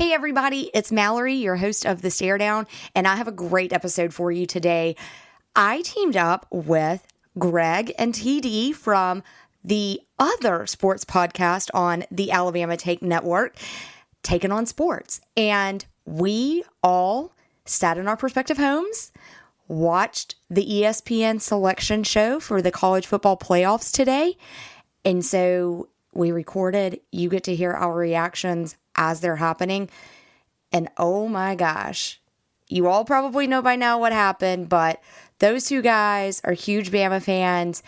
Hey everybody, it's Mallory, your host of The Stare Down, and I have a great episode for you today. I teamed up with Greg and TD from the other sports podcast on the Alabama Take Network, Taking on Sports. And we all sat in our prospective homes, watched the ESPN selection show for the college football playoffs today. And so we recorded. You get to hear our reactions as they're happening. And oh my gosh, you all probably know by now what happened, but those two guys are huge Bama fans.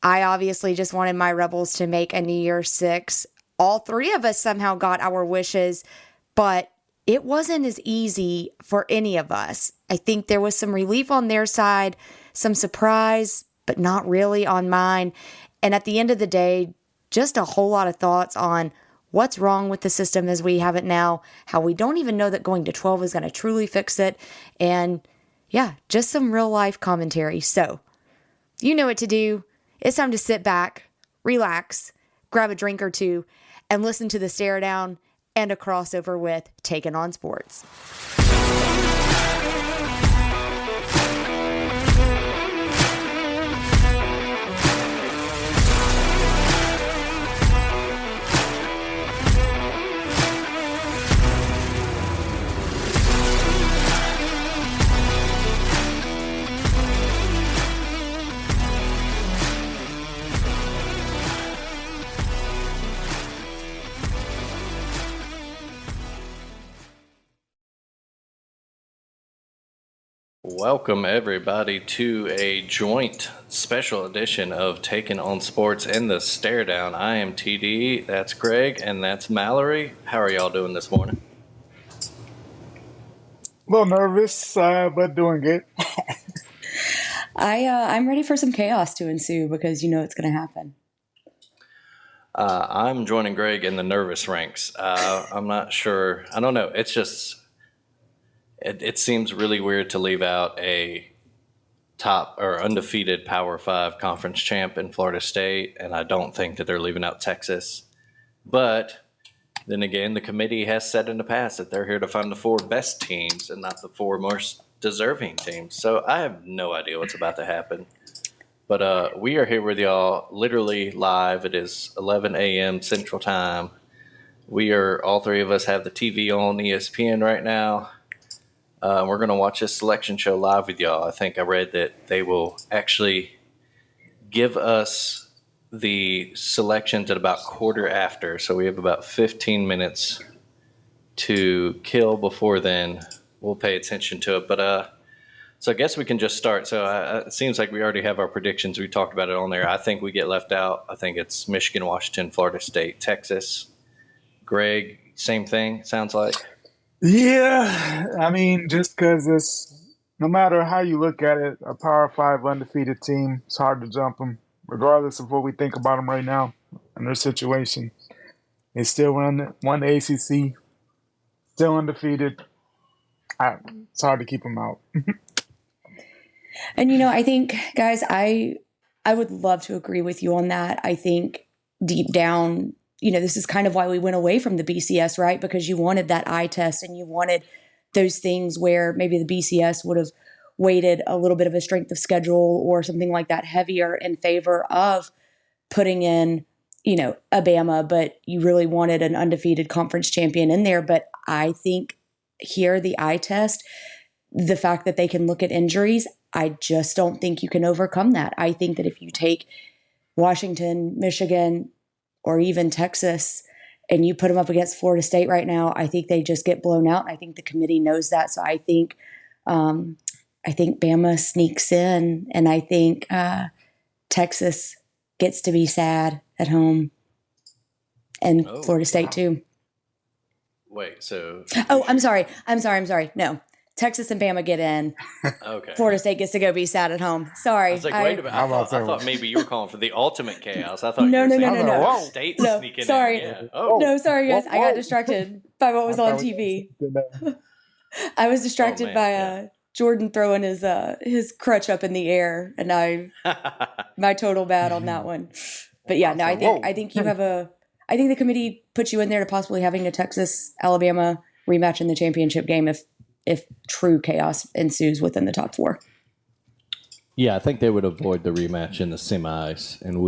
I obviously just wanted my Rebels to make a New Year's Six. All three of us somehow got our wishes, but it wasn't as easy for any of us. I think there was some relief on their side, some surprise, but not really on mine. And at the end of the day, just a whole lot of thoughts on what's wrong with the system as we have it now, how we don't even know that going to 12 is going to truly fix it, and yeah, just some real life commentary. So, you know what to do. It's time to sit back, relax, grab a drink or two, and listen to The Stare Down and a crossover with Taking on Sports. Welcome everybody to a joint special edition of Taking on Sports and The Stare Down. I am TD, that's Greg, and that's Mallory. How are y'all doing this morning? A little nervous, but doing good. I'm ready for some chaos to ensue because you know it's going to happen. I'm joining Greg in the nervous ranks. I'm not sure. I don't know. It's just... It seems really weird to leave out a top or undefeated Power 5 conference champ in Florida State, and I don't think that they're leaving out Texas. But then again, the committee has said in the past that they're here to find the 4 best teams and not the 4 most deserving teams. So I have no idea what's about to happen. But we are here with y'all literally live. It is 11 a.m. Central Time. All 3 of us have the TV on ESPN right now. We're going to watch this selection show live with y'all. I think I read that they will actually give us the selections at about quarter after. So we have about 15 minutes to kill before then. We'll pay attention to it. But so I guess we can just start. So it seems like we already have our predictions. We talked about it on there. I think we get left out. I think it's Michigan, Washington, Florida State, Texas. Greg, same thing, sounds like. Yeah, I mean, just because no matter how you look at it, a Power 5 undefeated team, it's hard to jump them, regardless of what we think about them right now and their situation. They still won the ACC, still undefeated. It's hard to keep them out. And, I think, guys, I would love to agree with you on that. I think deep down, this is kind of why we went away from the BCS, right? Because you wanted that eye test and you wanted those things where maybe the BCS would have weighted a little bit of a strength of schedule or something like that heavier in favor of putting in, a Bama, but you really wanted an undefeated conference champion in there. But I think here, the eye test, the fact that they can look at injuries, I just don't think you can overcome that. I think that if you take Washington, Michigan, or even Texas, and you put them up against Florida State right now, I think they just get blown out. And I think the committee knows that. So I think Bama sneaks in, and I think Texas gets to be sad at home, and Florida State too. Wait, so... Oh, I'm sorry. No. Texas and Bama get in. Okay. Florida State gets to go be sad at home. Sorry. I was like, wait a minute. I thought maybe you were calling for the ultimate chaos. I thought you were saying State sneaking sorry. in. Yeah. Oh. No, sorry, guys. I got distracted by what was on TV. I was distracted by Jordan throwing his crutch up in the air, and my total bad on that one. But yeah, no, I think you have I think the committee puts you in there to possibly having a Texas, Alabama rematch in the championship game if true chaos ensues within the top four. Yeah, I think they would avoid the rematch in the semis, and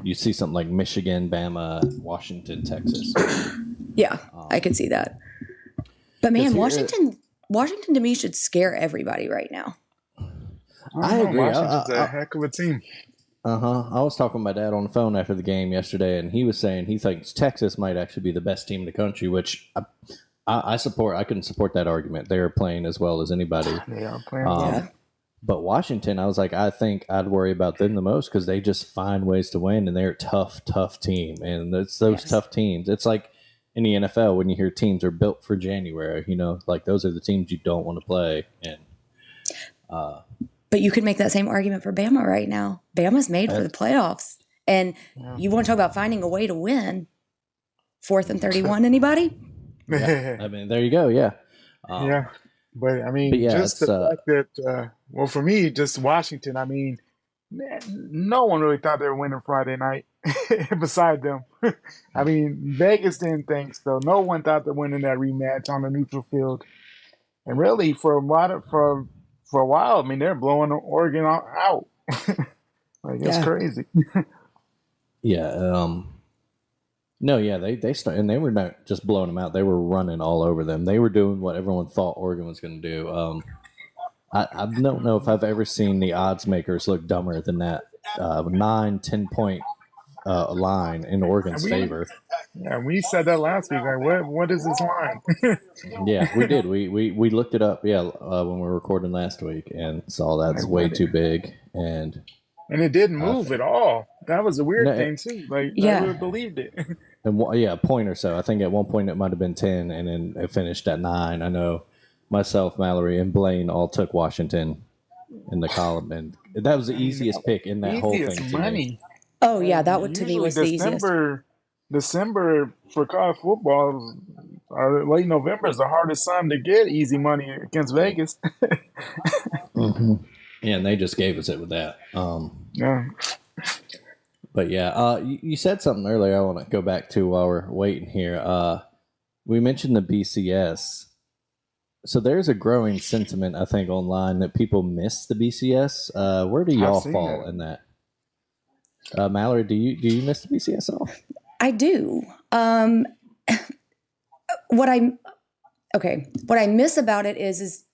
you see something like Michigan, Bama, Washington, Texas. Yeah, I could see that. But man, Because Washington to me should scare everybody right now. I agree. Washington's a heck of a team. I was talking to my dad on the phone after the game yesterday, and he was saying he thinks Texas might actually be the best team in the country, which I support. I couldn't support that argument. They're playing as well as anybody. They are playing well. But Washington, I was like, I think I'd worry about them the most because they just find ways to win, and they're a tough team. And it's those tough teams. It's like in the NFL when you hear teams are built for January, like those are the teams you don't want to play. And but you could make that same argument for Bama right now. Bama's made for the playoffs. And you want to talk about finding a way to win. 4th and 31, anybody? Yeah. I mean, there you go. Yeah. Yeah. But I mean, just the fact that, for me, just Washington, I mean, no one really thought they were winning Friday night beside them. I mean, Vegas didn't think so. No one thought they were winning that rematch on a neutral field. And really, for a while, I mean, they're blowing Oregon out. It's crazy. Yeah. No, yeah, they started, and they were not just blowing them out. They were running all over them. They were doing what everyone thought Oregon was going to do. I don't know if I've ever seen the odds makers look dumber than that 9-10 point line in Oregon's favor. Yeah, we said that last week. Like, what is this line? Yeah, we did. We looked it up. Yeah, when we were recording last week, and saw that's way too big, and it didn't move at all. That was a weird thing too. Like, I would have believed it. And a point or so. I think at one point it might have been 10, and then it finished at 9. I know myself, Mallory, and Blaine all took Washington in the column, and that was the easiest pick in that whole thing. Money. Oh yeah, that would to me was the easiest. December for college football, or late November is the hardest time to get easy money against Vegas. Mm-hmm. Yeah, and they just gave us it with that. Yeah. But yeah, you said something earlier I want to go back to while we're waiting here. We mentioned the BCS. So there's a growing sentiment, I think, online that people miss the BCS. Where do y'all fall in that? Mallory, do you miss the BCS at all? I do. What I miss about it is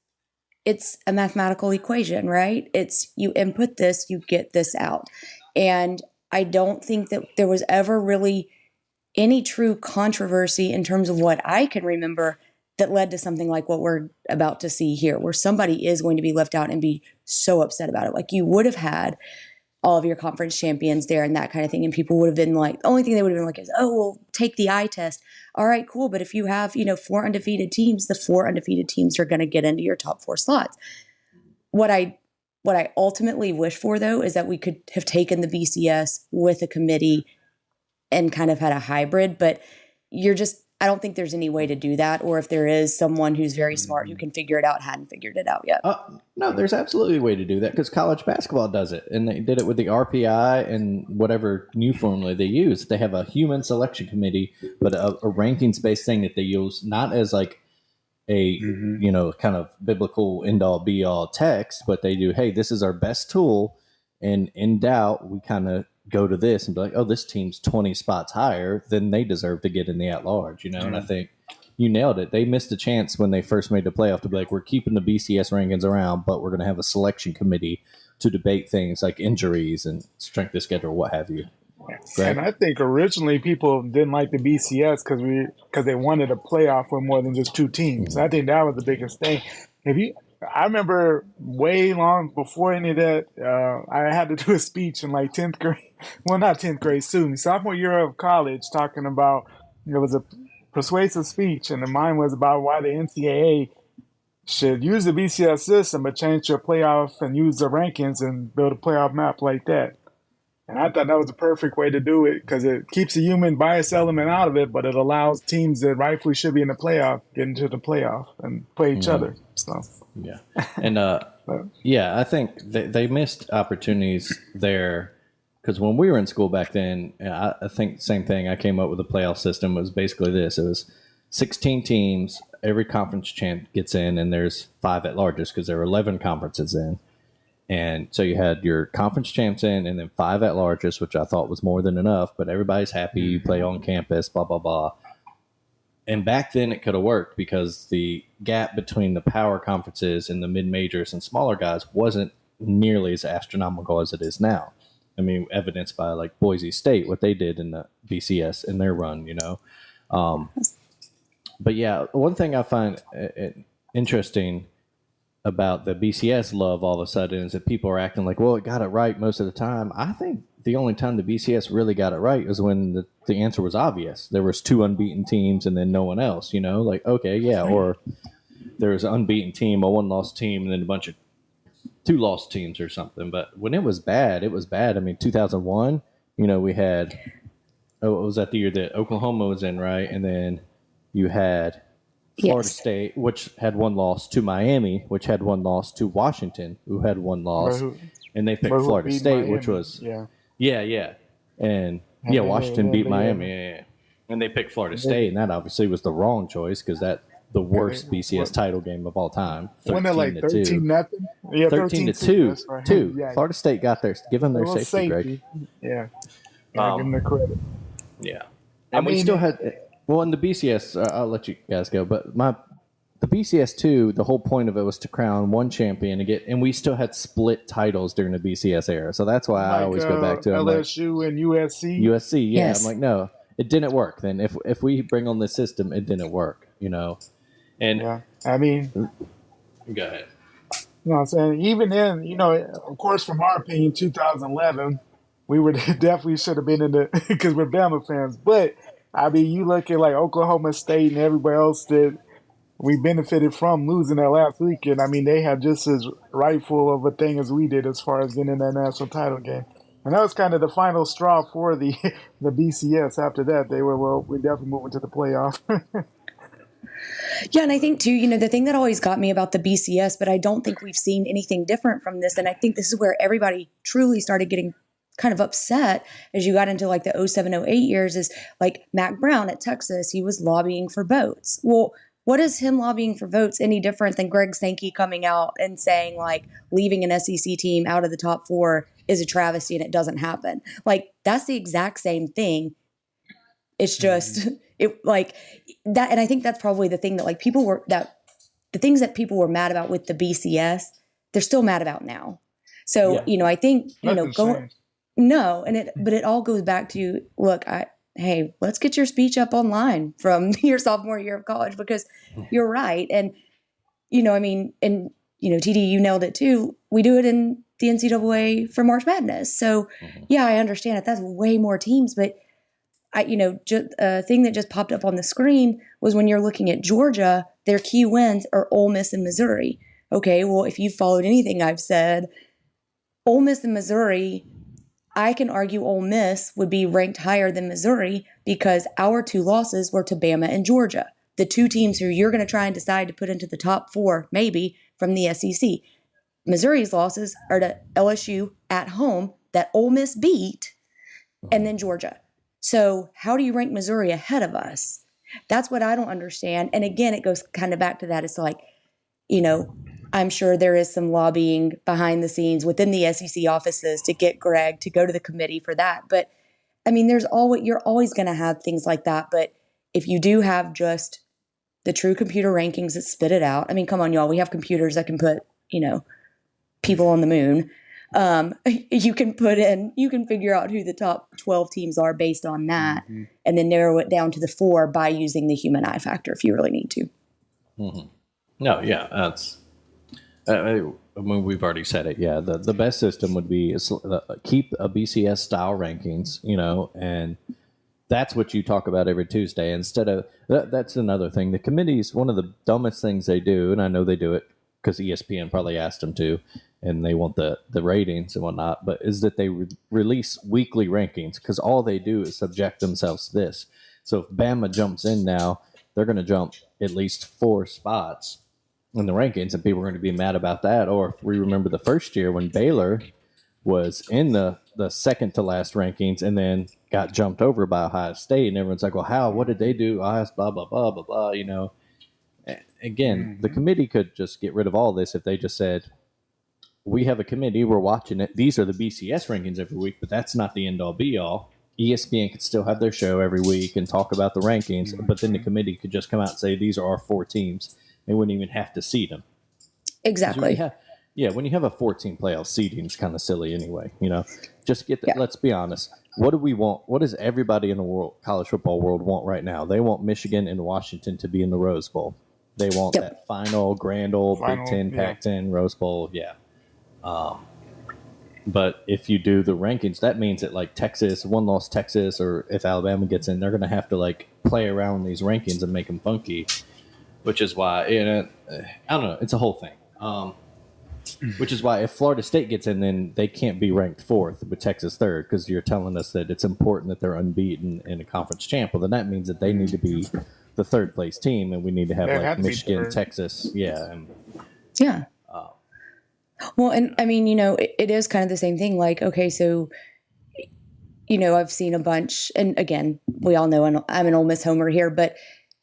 it's a mathematical equation, right? It's you input this, you get this out. And I don't think that there was ever really any true controversy in terms of what I can remember that led to something like what we're about to see here, where somebody is going to be left out and be so upset about it. Like you would have had all of your conference champions there and that kind of thing. And people would have been like, the only thing they would have been like is, oh, well, take the eye test. All right, cool. But if you have, 4 undefeated teams, the 4 undefeated teams are going to get into your top 4 slots. What I ultimately wish for, though, is that we could have taken the BCS with a committee and kind of had a hybrid. But I don't think there's any way to do that. Or if there is someone who's very smart who can figure it out, hadn't figured it out yet. No, there's absolutely a way to do that because college basketball does it. And they did it with the RPI and whatever new formula they use. They have a human selection committee, but a rankings-based thing that they use not as like a, kind of biblical end-all be-all text, but they do, hey, this is our best tool. And in doubt, we kind of go to this and be like, oh, this team's 20 spots higher, then they deserve to get in the at-large, And I think you nailed it. They missed a chance when they first made the playoff to be like, we're keeping the BCS rankings around, but we're going to have a selection committee to debate things like injuries and strength of schedule, what have you. And I think originally people didn't like the BCS because they wanted a playoff with more than just 2 teams. I think that was the biggest thing. I remember way long before any of that, I had to do a speech in like 10th grade. Well, not 10th grade, soon. Sophomore year of college, talking about, it was a persuasive speech, and mine was about why the NCAA should use the BCS system, but change their playoff and use the rankings and build a playoff map like that. And I thought that was the perfect way to do it because it keeps the human bias element out of it, but it allows teams that rightfully should be in the playoff get into the playoff and play each other. So. Yeah. And I think they missed opportunities there because when we were in school back then, I think same thing. I came up with a playoff system. It was basically this. It was 16 teams, every conference champ gets in, and there's 5 at larges because there are 11 conferences in. And so you had your conference champs in, and then 5 at larges, which I thought was more than enough, but everybody's happy. You play on campus, blah, blah, blah. And back then it could have worked because the gap between the power conferences and the mid majors and smaller guys wasn't nearly as astronomical as it is now. I mean, evidenced by like Boise State, what they did in the BCS in their run, you know. But yeah, one thing I find interesting about the BCS love all of a sudden is that people are acting like, well, it got it right most of the time. I think the only time the BCS really got it right is when the answer was obvious. There was 2 unbeaten teams and then no one else, you know, like, okay, yeah. Or there was an unbeaten team, a 1-loss team, and then a bunch of 2-loss teams or something. But when it was bad, it was bad. I mean, 2001, you know, we had, it was that the year that Oklahoma was in, right? And then you had Florida State, which had 1 loss, to Miami, which had 1 loss, to Washington, who had 1 loss, and they picked Florida State, Miami, which was and Washington beat Miami, and they picked Florida State, and that obviously was the wrong choice because that the worst BCS title game of all time, 13-2, nothing, 13-2, right. two. Yeah. Florida State got their give them their safety, Greg. Yeah, give them the credit. Yeah, and we still had. Well, in the BCS, I'll let you guys go, but the BCS 2, the whole point of it was to crown one champion and we still had split titles during the BCS era. So that's why I always go back to LSU and USC. USC, yeah. Yes. I'm like, no, it didn't work. Then if we bring on this system, it didn't work, you know. And yeah, I mean, go ahead. You know what I'm saying? Even then, you know, of course, from our opinion, 2011, we were definitely should have been in the because we're Bama fans, but. I mean, you look at like Oklahoma State and everybody else that we benefited from losing that last weekend. I mean, they had just as rightful of a thing as we did as far as getting in that national title game. And that was kind of the final straw for the BCS. After that, they were, well, we're definitely moving to the playoff. Yeah, and I think, too, you know, the thing that always got me about the BCS, but I don't think we've seen anything different from this, and I think this is where everybody truly started getting kind of upset as you got into like the 07-08 years is like Mac Brown at Texas. He was lobbying for votes. Well, what is him lobbying for votes any different than Greg Sankey coming out and saying like leaving an SEC team out of the top 4 is a travesty and it doesn't happen? Like that's the exact same thing. It's just it like that. And I think that's probably the thing that like people were that the things that people were mad about with the BCS, they're still mad about now. So, you know, I think, you know, No, but it all goes back to look. Hey, let's get your speech up online from your sophomore year of college because you're right, and you know, I mean, and you know, TD, you nailed it too. We do it in the NCAA for March Madness, so yeah, I understand it. That's way more teams, but a thing that just popped up on the screen was when you're looking at Georgia, their key wins are Ole Miss and Missouri. Okay, well, if you've followed anything I've said, Ole Miss and Missouri. I can argue Ole Miss would be ranked higher than Missouri because our 2 losses were to Bama and Georgia, the 2 teams who you're going to try and decide to put into the top 4, maybe, from the SEC. Missouri's losses are to LSU at home that Ole Miss beat, and then Georgia. So how do you rank Missouri ahead of us? That's what I don't understand. And again, it goes kind of back to that. It's like, you know, I'm sure there is some lobbying behind the scenes within the SEC offices to get Greg to go to the committee for that. But I mean, you're always going to have things like that. But if you do have just the true computer rankings that spit it out, I mean, come on, y'all, we have computers that can put, you know, people on the moon. You can figure out who the top 12 teams are based on that, and then narrow it down to the 4 by using the human eye factor if you really need to. Mm-hmm. No, yeah, that's. I mean, we've already said it. Yeah, the best system would be keep a BCS style rankings, you know, and that's what you talk about every Tuesday instead of that's another thing. The committees, one of the dumbest things they do, and I know they do it because ESPN probably asked them to, and they want the ratings and whatnot, but is that they release weekly rankings because all they do is subject themselves to this. So if Bama jumps in now, they're going to jump at least 4 spots in the rankings, and people are going to be mad about that. Or if we remember the first year when Baylor was in the the second to last rankings and then got jumped over by Ohio State, and everyone's like, well, how? What did they do? Ohio, blah blah blah blah blah. Again, the committee could just get rid of all this if they just said, we have a committee, we're watching it. These are the BCS rankings every week, but that's not the end all be all. ESPN could still have their show every week and talk about the rankings, but then the committee could just come out and say, these are our 4 teams. They wouldn't even have to seed them. Exactly. When you have a 14 playoff seeding, it's kind of silly anyway. Just get that. Yeah. Let's be honest. What do we want? What does everybody in the world, college football world, want right now? They want Michigan and Washington to be in the Rose Bowl. They want that final grand old Big Ten, Pac-10, Rose Bowl. Yeah. But if you do the rankings, that means that like Texas, one loss Texas, or if Alabama gets in, they're going to have to like play around these rankings and make them funky, which is why, I don't know, it's a whole thing. Which is why if Florida State gets in, then they can't be ranked 4th, but Texas 3rd, because you're telling us that it's important that they're unbeaten in a conference champ. Well, then that means that they need to be the 3rd place team, and we need to have like Michigan, Texas, Yeah. Well, and I mean, it is kind of the same thing. Like, okay, so, I've seen a bunch, and again, we all know I'm an Ole Miss homer here, but,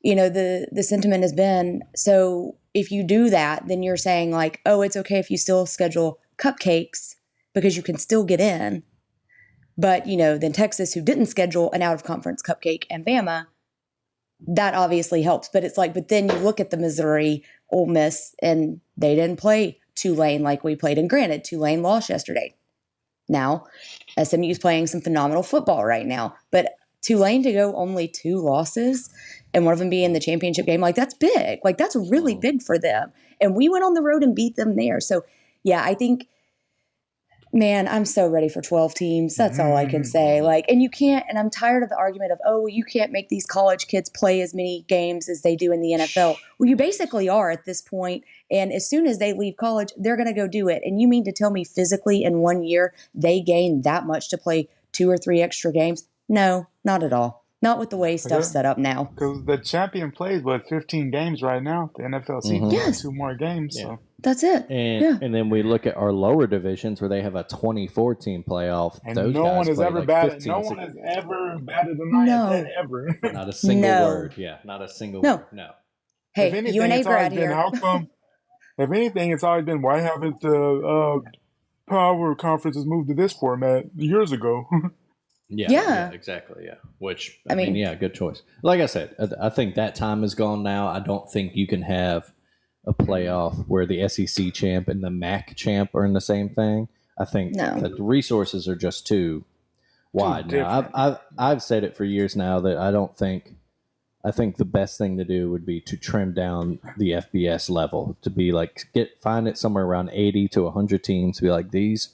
the sentiment has been, so if you do that, then you're saying like, oh, it's okay if you still schedule cupcakes because you can still get in. But, then Texas, who didn't schedule an out-of-conference cupcake, and Bama, that obviously helps. But it's like, but then you look at the Missouri, Ole Miss, and they didn't play Tulane like we played. And granted, Tulane lost yesterday. Now, SMU's playing some phenomenal football right now. But Tulane to go only 2 losses and one of them being in the championship game, like that's big. Like that's really big for them. And we went on the road and beat them there. So, yeah, I think, man, I'm so ready for 12 teams. That's all I can say. Like, and you can't, and I'm tired of the argument of, oh, you can't make these college kids play as many games as they do in the NFL. Well, you basically are at this point. And as soon as they leave college, they're going to go do it. And you mean to tell me physically in 1 year, they gain that much to play 2 or 3 extra games? No, not at all. Not with the way stuff's set up now. Because the champion plays, 15 games right now. The NFL season has 2 more games. Yeah. So. That's it. And then we look at our lower divisions where they have a 24-team playoff. And those no guys one has play ever like batted. 15, No one has ever batted an eye at that ever. Not a single word. Yeah, not a single word. No. Hey, if anything, UNA grad been, here. How come? If anything, it's always been, why haven't the power conferences moved to this format years ago? Yeah, exactly. Yeah, which I mean, good choice. Like I said, I think that time is gone now. I don't think you can have a playoff where the SEC champ and the MAC champ are in the same thing. I think that the resources are just too wide now. I've said it for years now that I think the best thing to do would be to trim down the FBS level to be like find it somewhere around 80 to 100 teams to be like this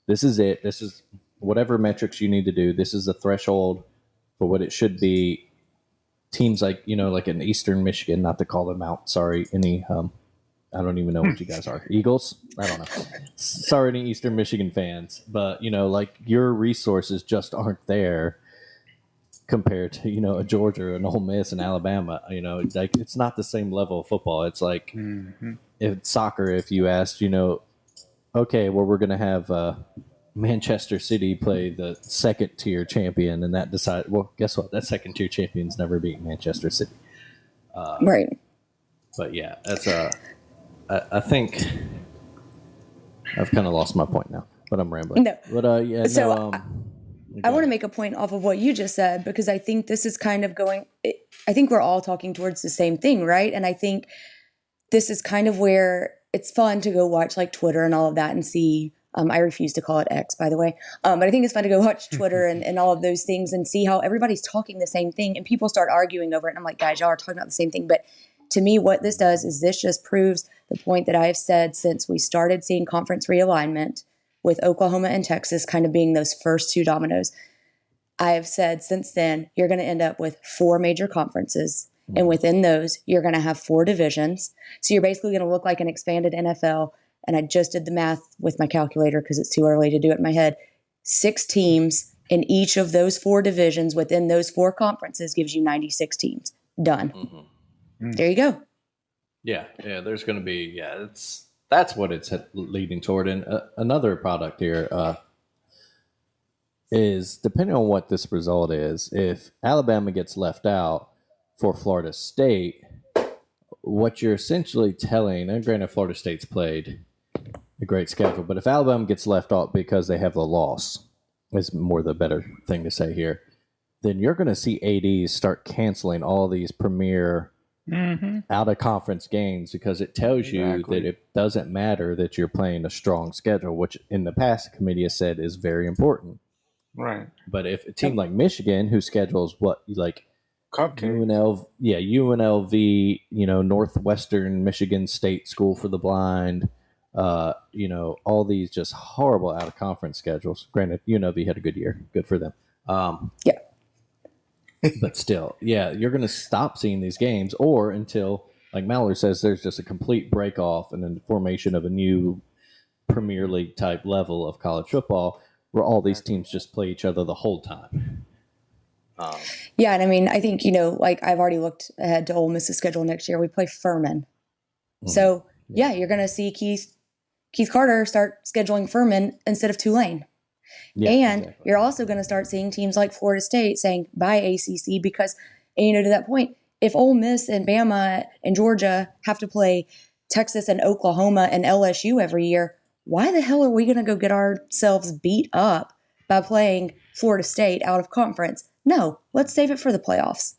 is it. This is whatever metrics you need to do. This is the threshold for what it should be. Teams like, like in Eastern Michigan, not to call them out. Sorry, any, I don't even know what you guys are. Eagles? I don't know. Sorry, any Eastern Michigan fans. But, like your resources just aren't there compared to, a Georgia, an Ole Miss, and Alabama. Like it's not the same level of football. It's like if soccer, if you asked, okay, well, we're going to have Manchester City play the second tier champion, and that decide. Well, guess what? That second tier champion's never beat Manchester City. Right. But yeah, that's I think I've kind of lost my point now, but I'm rambling. No. But I want to make a point off of what you just said, because I think this is kind of I think we're all talking towards the same thing, right? And I think this is kind of where it's fun to go watch like Twitter and all of that and see. I refuse to call it X, by the way. But I think it's fun to go watch Twitter and all of those things and see how everybody's talking the same thing and people start arguing over it. And I'm like, guys, y'all are talking about the same thing. But to me, what this does is this just proves the point that I have said since we started seeing conference realignment with Oklahoma and Texas kind of being those first 2 dominoes. I have said since then, you're going to end up with 4 major conferences. And within those, you're going to have 4 divisions. So you're basically going to look like an expanded NFL. And I just did the math with my calculator because it's too early to do it in my head. 6 teams in each of those 4 divisions within those 4 conferences gives you 96 teams. Done. There you go. Yeah. There's going to be that's what it's leading toward. And another product here, is depending on what this result is, if Alabama gets left out for Florida State, what you're essentially telling, and granted, Florida State's played a great schedule, but if Alabama gets left out because they have the loss, is more the better thing to say here, then you're going to see ADs start canceling all these premier out of conference games because it tells you that it doesn't matter that you're playing a strong schedule, which in the past the committee has said is very important. Right. But if a team like Michigan, who schedules like Cupcake. UNLV, Northwestern Michigan State School for the Blind, all these just horrible out of conference schedules. Granted, UNLV had a good year, good for them. Yeah. But still, you're going to stop seeing these games, or until, like Mallory says, there's just a complete break off and then the formation of a new Premier League type level of college football, where all these teams just play each other the whole time. Yeah, and I mean, I think, like I've already looked ahead to Ole Miss's schedule next year. We play Furman. So, you're going to see Keith Carter start scheduling Furman instead of Tulane. Yeah, and exactly. you're also going to start seeing teams like Florida State saying, bye ACC, because, to that point, if Ole Miss and Bama and Georgia have to play Texas and Oklahoma and LSU every year, why the hell are we going to go get ourselves beat up by playing Florida State out of conference? No, let's save it for the playoffs.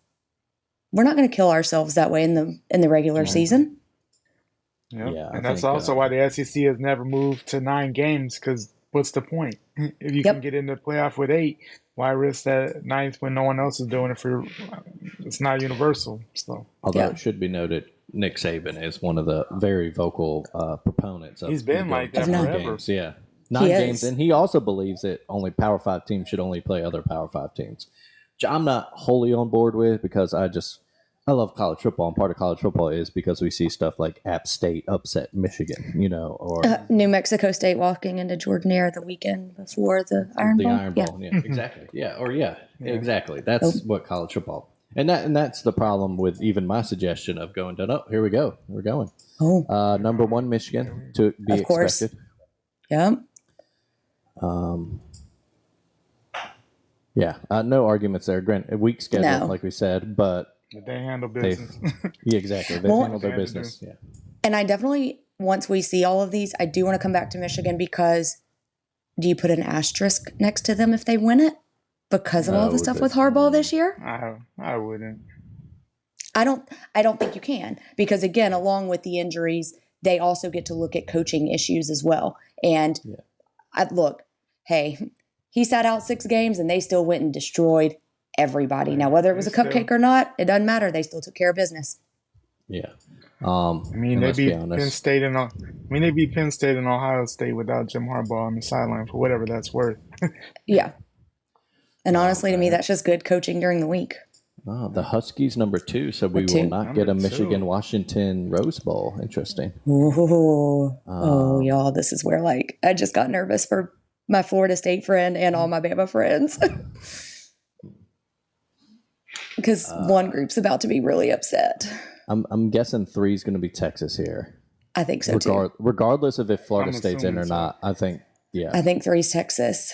We're not going to kill ourselves that way in the regular season. Yep. Yeah, I and that's think, also why the SEC has never moved to 9 games, because what's the point? If you can get into the playoff with 8, why risk that 9th when no one else is doing it? It's not universal. So, although it should be noted, Nick Saban is one of the very vocal proponents of. He's been like that nine forever. games. Yeah, 9 games, and he also believes that only Power 5 teams should only play other Power 5 teams, which I'm not wholly on board with, because I love college football, and part of college football is because we see stuff like App State upset Michigan, or New Mexico State walking into Jordan-Hare the weekend before the Iron Bowl. Yeah, exactly. Exactly. That's what college football, and that's the problem with even my suggestion of going down. Oh, here we go. We're going. Number 1, Michigan, to be expected. Yeah. No arguments there. Granted, a weak schedule, like we said, but they handle business. Exactly. They handle their business. Yeah. And I definitely, once we see all of these, I do want to come back to Michigan, because do you put an asterisk next to them if they win it because of all the stuff with Harbaugh this year? I wouldn't. I don't think you can, because again, along with the injuries, they also get to look at coaching issues as well. And he sat out 6 games and they still went and destroyed everybody. Now, whether it was a cupcake or not, it doesn't matter. They still took care of business. Yeah. They beat Penn State and Ohio State without Jim Harbaugh on the sideline, for whatever that's worth. Yeah. And honestly, to me, that's just good coaching during the week. Oh, the Huskies number 2, so we will not get a Michigan-Washington Rose Bowl. Interesting. Y'all, this is where I just got nervous for my Florida State friend and all my Bama friends. Because one group's about to be really upset. I'm guessing 3 is going to be Texas here. I think so too. Regardless of if Florida State's in or not, I think 3 is Texas.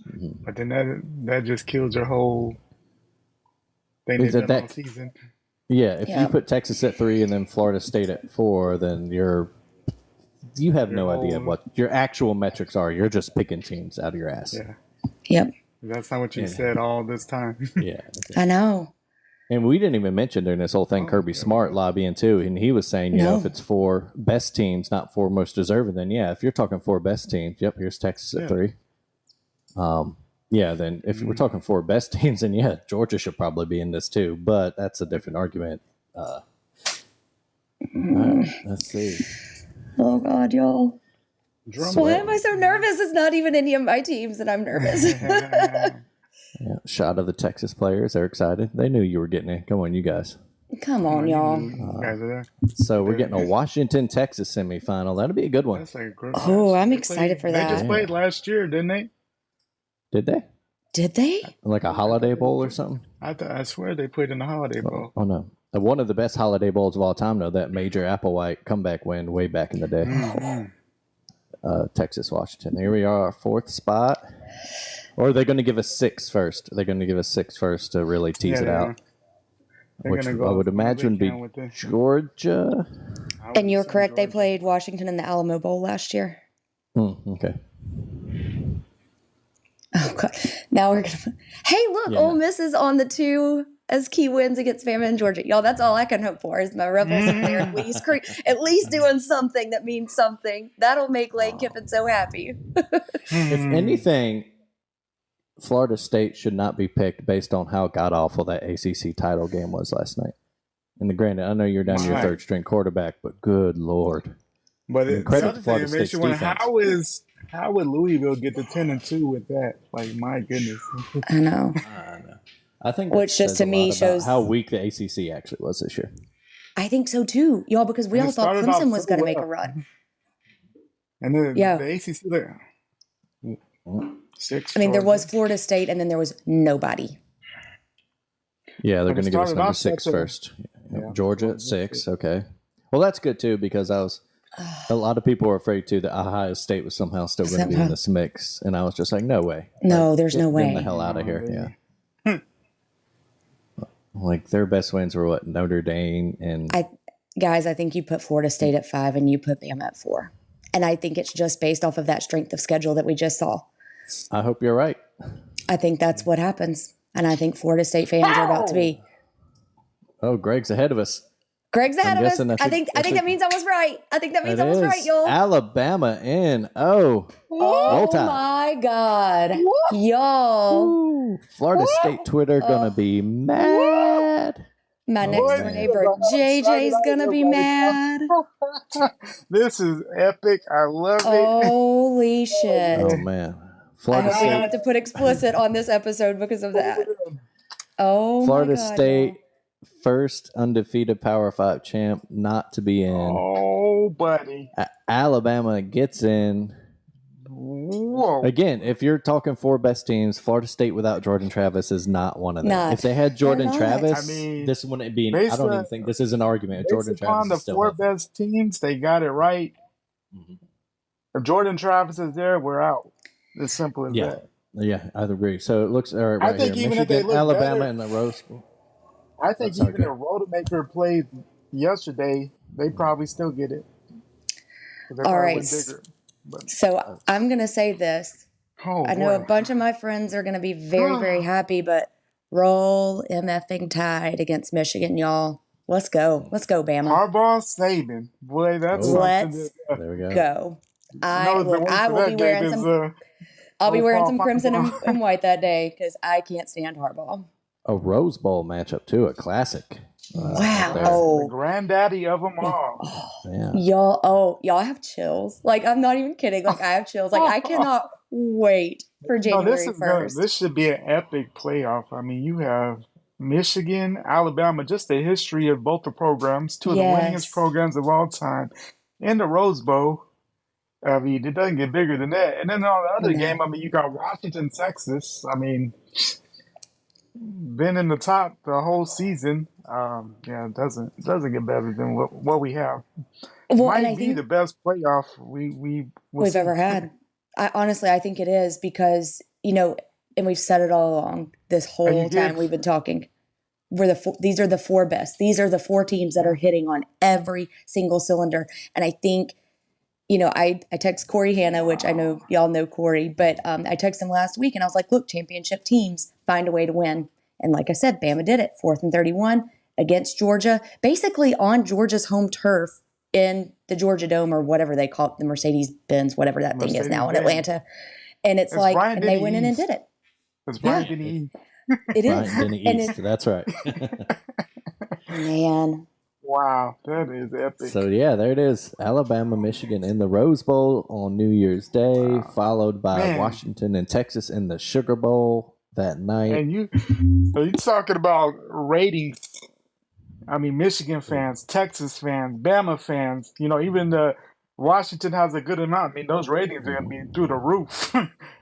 Mm-hmm. But then that just kills your whole thing they've done all season. Yeah, if you put Texas at 3 and then Florida State at 4, then you have no idea what your actual metrics are. You're just picking teams out of your ass. Yeah. Yep. That's not what you said all this time. Yeah. I know. And we didn't even mention during this whole thing Kirby Smart lobbying too, and he was saying, if it's 4 best teams, not 4 most deserving, then if you're talking 4 best teams, here's Texas at 3. Then if we're talking 4 best teams, then Georgia should probably be in this too, but that's a different argument. All right, let's see. Oh God, y'all. Why am I so nervous? It's not even any of my teams, and I'm nervous. Shot of the Texas players. They're excited. They knew you were getting in. Come on, you guys. Come on, y'all. You guys are there. So we're getting a Washington-Texas semifinal. That'll be a good one. That's like a group I'm excited for that. They just played last year, didn't they? Did they? Did they? Like a Holiday Bowl or something? I swear they played in the Holiday Bowl. Oh no. One of the best Holiday Bowls of all time, though, that Major Applewhite comeback win way back in the day. Texas, Washington. Here we are, our 4th spot. Or are they going to give us 6 first? Are they going to give us 6 first to really tease Yeah, it they out? are. They're Which gonna I go would as long as they imagine would be can with this. Georgia. I would And you're assume correct. They Georgia. played Washington in the Alamo Bowl last year. Okay. Oh God! Now we're gonna. Hey, look, Yeah, Ole no. Miss is on the 2 as key wins against Bama and Georgia. Y'all, that's all I can hope for is my Rebels up there at least, at least doing something that means something. That'll make Lane Kiffin so happy. If anything, Florida State should not be picked based on how god awful that ACC title game was last night. And granted, I know you're down to your Right. third string quarterback, but good lord. But I mean, the credit other to thing Florida that makes State's you wonder, defense. how would Louisville get to 10-2 with that? Like, my goodness. I know. I think that Which just says to a me lot about shows- how weak the ACC actually was this year. I think so too, y'all, because we And all it thought started off Clemson was so going to make a well. run. And then Yeah. the ACC there. 6. I mean, there was Georgia. Florida State, and then there was nobody. Yeah, they're But going it to give us started number off 6 such a- first. Yeah. Georgia at 6. Okay. Well, that's good too because a lot of people were afraid too that Ohio State was somehow still going to be in this mix, and I was just like, no way. No, Like, there's no get them way. the hell out of here. No, Yeah. Like their best wins were what, Notre Dame and Guys, I think you put Florida State at 5 and you put Bama at 4. And I think it's just based off of that strength of schedule that we just saw. I hope you're right. I think that's what happens. And I think Florida State fans are about to be. Oh, Greg's ahead of us. Greg's ahead of us. guessing that's I a- think that's a- that means I was right. I think that means It I was right, is y'all. Alabama in. Roll Oh Tide. my God. Y'all. Ooh, Florida State Twitter gonna be mad. My next Boy, door you neighbor, know how JJ's excited I gonna am be right mad. This is epic. I love it. Holy shit. Oh man, I Florida hope we don't State. have to put explicit on this episode because of that. Oh Florida my God. State, first undefeated Power 5 champ, not to be in. Oh, buddy. Alabama gets in. Whoa. Again, if you're talking 4 best teams, Florida State without Jordan Travis is not one of them. Not. If they had Jordan They're not. Travis, I mean, this wouldn't be. I based don't even on- think this is an argument. Based Jordan upon Travis the is still 4 healthy. best teams, they got it right. If Jordan Travis is there, we're out. As simple as Yeah. that. Yeah, I agree. So it looks all right. I Right think here. even if they Michigan, look Alabama, better- and the Rose Bowl. I think Sorry, even if Greg. Rodemaker played yesterday, they probably still get it. 'Cause they All probably right. went bigger. But, So I'm going to say this. oh, I know a boy. bunch of my friends are going to be very, very happy, but roll MFing Tide against Michigan, y'all. Let's go. Let's go, Bama. Harbaugh Saban. Boy, that's Oh. something Let's that, There we go. Go. I knows the will, wait I for will that be game wearing is, some. I'll be old wearing Paul some crimson and, Finebaum. and white that day because I can't stand Harbaugh. A Rose Bowl matchup too, a classic. Wow. right there. the Oh, granddaddy of them all. Yeah. y'all have chills. Like I'm not even kidding. Like I have chills. Like I cannot wait for No, January this is gonna, 1st. this should be an epic playoff. I mean, you have Michigan, Alabama, just the history of both the programs, 2 of the Yes. winningest programs of all time, in the Rose Bowl. I mean, it doesn't get bigger than that. And then on the other No. game, I mean, you got Washington, Texas. I mean, been in the top the whole season. Yeah, it doesn't get better than what we have. Well, and Might I be think the best playoff we'll we've see. ever had. I think it is because and we've said it all along this And whole you time get we've been talking. These are the 4 best. These are the 4 teams that are hitting on every single cylinder. And I think, I text Corey Hanna, which I know y'all know Corey, but I texted him last week and I was like, look, championship teams find a way to win. And like I said, Bama did it. 4th and 31 against Georgia, basically on Georgia's home turf in the Georgia Dome or whatever they call it, the Mercedes-Benz, whatever that thing is now in Mercedes-Benz. Atlanta. And it's It's like, Brian and they Denny went in and East. did it. It's Brian Yeah. Denny. It Brian is. Denny And East. That's right. man, Wow, that is epic. So yeah, there it is. Alabama, Michigan in the Rose Bowl on New Year's Day, followed by Man. Washington and Texas in the Sugar Bowl that night. And you talking about ratings. I mean, Michigan fans, Texas fans, Bama fans, even the Washington has a good amount. I mean, those ratings are going to be through the roof.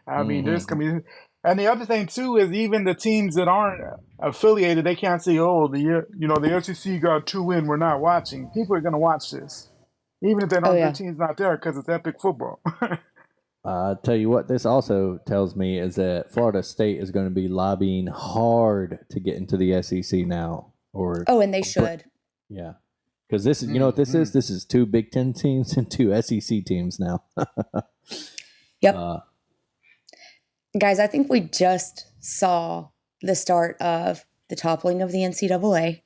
I mean, there's going to be. And the other thing, too, is even the teams that aren't affiliated, they can't say, oh, the SEC got 2 win, we're not watching. People are going to watch this. Even if they don't, Oh, yeah. their team's not there because it's epic football. Tell you what, this also tells me is that Florida State is going to be lobbying hard to get into the SEC now. Oh, and they should. Yeah. Because this is, you know what this is? This is 2 Big Ten teams and 2 SEC teams now. Yep. Guys, I think we just saw the start of the toppling of the NCAA,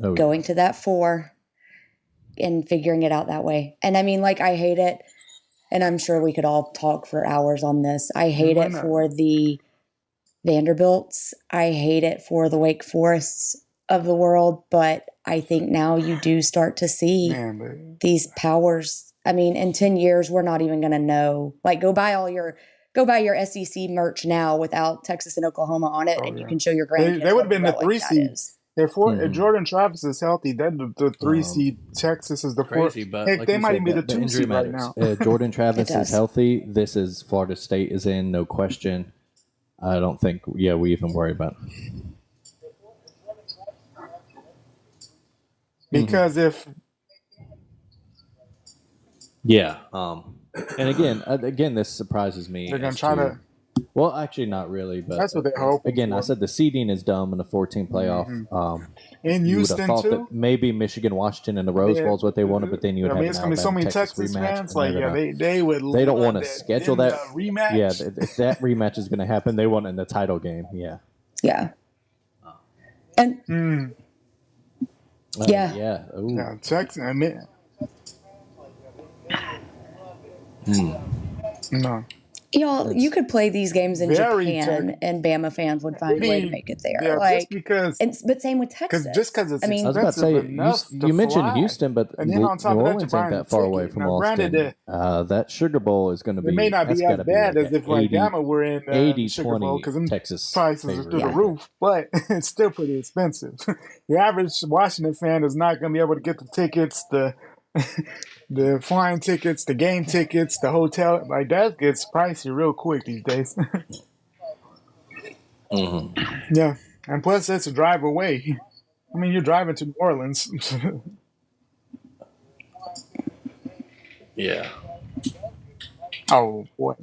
going to that 4 and figuring it out that way. And I mean, like, I hate it. And I'm sure we could all talk for hours on this. I hate it for the Vanderbilts. I hate it for the Wake Forests of the world. But I think now you do start to see these powers. I mean, in 10 years, we're not even going to know. Like, go buy your SEC merch now without Texas and Oklahoma on it, and you can show your grandkids. They would have been the 3 seed. If Mm-hmm. Jordan Travis is healthy, then the 3 seed. Texas is the 4. Crazy, but Heck, like they you might said, even be the 2 seed right matters. now. Jordan Travis It does. is healthy. This is Florida State is in, no question. I don't think, we even worry about it. Because if Yeah. And again, this surprises me. they're going as to try to, Well, actually, not really. But that's what they hope. again, I said the seeding is dumb in a 14 playoff. In You would have Houston thought too. that maybe Michigan, Washington, and the Rose Bowl is what they wanted, but then you would I have mean, an it's going to be so Alabama, many Texas Texas rematch. fans. and Like, they're yeah, gonna- they would. they don't love want to that. schedule In that the rematch. Yeah, if that rematch is going to happen, they want it in the title game. Yeah. Yeah. And yeah. Yeah. Ooh. Yeah, Texas. I mean, no. Y'all, you could play these games in Very Japan, and Bama fans would find a way to make it there. Yeah, like, just because. but same with Texas. Just because it's I mean, I was about to say, enough to you mentioned fly. Houston, but And New then on top of that, Orleans you're ain't buying that far a away ticket. from Now, Austin. granted, That Sugar Bowl is going to be. It may not that's be as gotta bad like as if like 80, Bama were in the Sugar 20 Bowl because them Texas prices are favorite. through the roof, but it's still pretty expensive. Your average Washington fan is not going to be able to get the tickets, the flying tickets, the game tickets, the hotel. Like that gets pricey real quick these days. Yeah, and plus that's a drive away. I mean, you're driving to New Orleans. Yeah. Oh boy.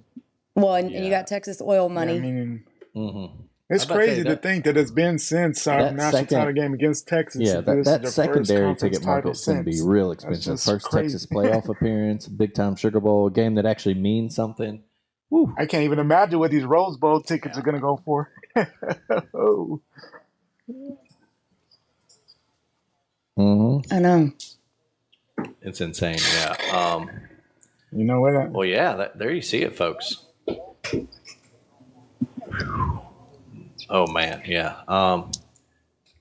well, and you got Texas oil money. I mean, Mm-hmm. it's I was about to say crazy to that- think that it's been since our That national second- title game against Texas. Yeah, this is that their secondary first conference ticket market title is going to be since. real expensive. just First crazy. Texas playoff appearance, big time Sugar Bowl, a game that actually means something. Woo. I can't even imagine what these Rose Bowl tickets are going to go for. Oh, Mm-hmm. I know. It's insane. Yeah. you know what? Well, yeah. There you see it, folks. Oh man. Yeah. I'm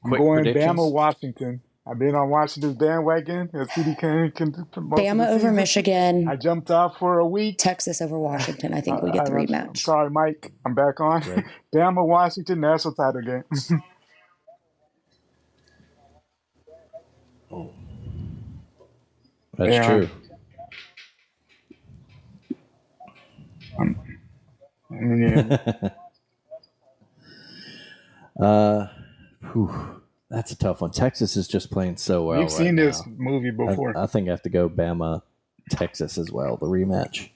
Quick going predictions? Bama, Washington. I've been on Washington's bandwagon. As CD can most of the Bama over season. Michigan, I jumped off for a week. Texas over Washington. I think we get the I'm rematch. sorry, Mike. I'm back on. Right. Bama, Washington, national title game. That's Yeah. true. I mean, yeah. Whew. That's a tough one. Texas is just playing so well. We've seen right this now. movie before. I think I have to go Bama, Texas as well, the rematch.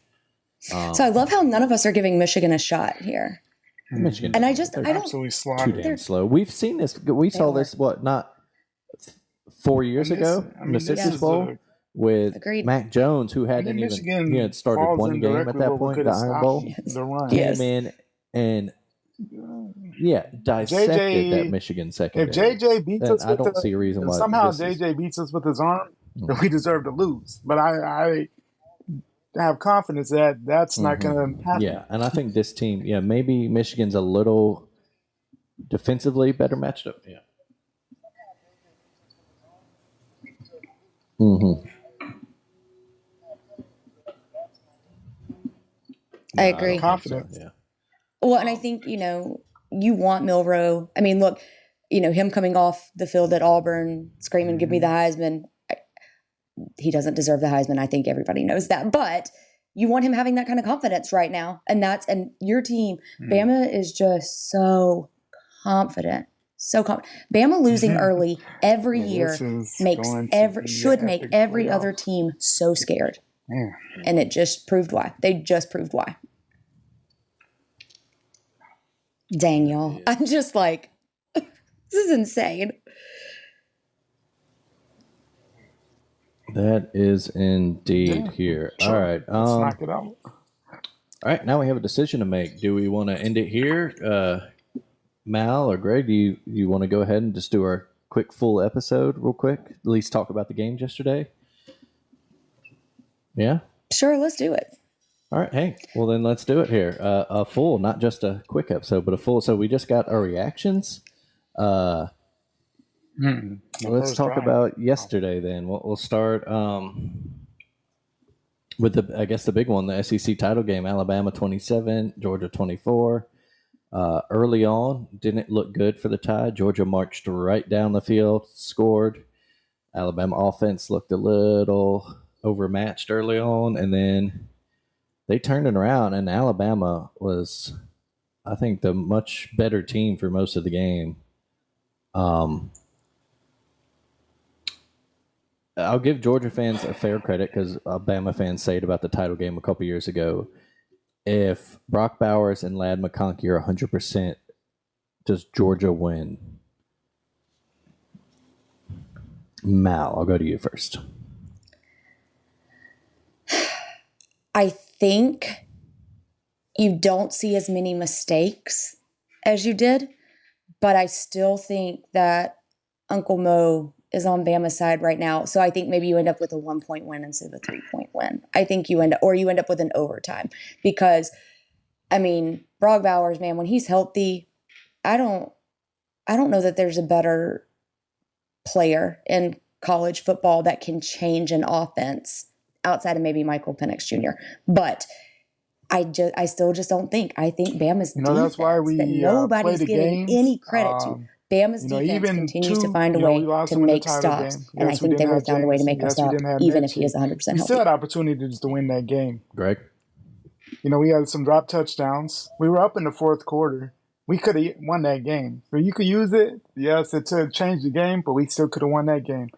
So I love how none of us are giving Michigan a shot here. Michigan. And I They're don't. absolutely too slaughtered. damn slow. We've seen this. We saw are. this, not 4 years And this- ago I in mean, the this Citrus is Bowl a- with Agreed. Mac Jones, who And hadn't then even Michigan he had started falls one game at indirectly that what we point, could the have Iron stopped Bowl. the run. Yes. Came in and dissected JJ that Michigan secondary. If JJ beats And us I with don't see a reason why somehow this is- JJ beats us with his arm, then we deserve to lose. But I have confidence that that's not going to happen. Yeah, and I think this team, maybe Michigan's a little defensively better matched up. Yeah. Mm-hmm. I agree. Confidence. Yeah. Well, and I think, you want Milroe. I mean, look, him coming off the field at Auburn, screaming, "Give me the Heisman." He doesn't deserve the Heisman. I think everybody knows that. But you want him having that kind of confidence right now. And your team, Bama is just so confident. So confident. Bama losing early every Yeah, year this is makes going to be should an make epic every playoff. other team so scared. Yeah. And it just proved why. They just proved why. Dang, y'all. I'm just like, this is insane. That is indeed Yeah, here. sure. All right. Let's knock it out. All right. Now we have a decision to make. Do we want to end it here? Mal or Greg, do you want to go ahead and just do our quick full episode real quick? At least talk about the games yesterday? Yeah? Sure, let's do it. All right. Hey, well, then let's do it here. A full, not just a quick episode, but a full. So we just got our reactions. Let's talk about yesterday then. We'll start with the big one, the SEC title game, Alabama 27, Georgia 24. Early on, didn't look good for the Tide. Georgia marched right down the field, scored. Alabama offense looked a little overmatched early on, and then they turned it around, and Alabama was, I think, the much better team for most of the game. I'll give Georgia fans a fair credit because Alabama fans say it about the title game a couple years ago. If Brock Bowers and Ladd McConkey are 100%, does Georgia win? Mal, I'll go to you first. I think you don't see as many mistakes as you did, but I still think that Uncle Mo is on Bama's side right now. So I think maybe you end up with a 1-point win instead of a 3-point win. I think you end up with an overtime because, I mean, Brock Bowers, man, when he's healthy, I don't know that there's a better player in college football that can change an offense outside of maybe Michael Penix Jr. But I still just don't think. I think Bama's defense That's why we that nobody's play the giving games. any credit to. Bama's defense Even continues to two, find a we way lost to them in the make title stops. game. And I Yes, we think they didn't would have have found a way to Jameson. make a Yes, we stop, didn't have even if he Mitchell. is 100% We still healthy. had opportunities to win that game. Greg? We had some drop touchdowns. We were up in the fourth quarter. We could have won that game. So you could use it. Yes, it took change the game, but we still could have won that game.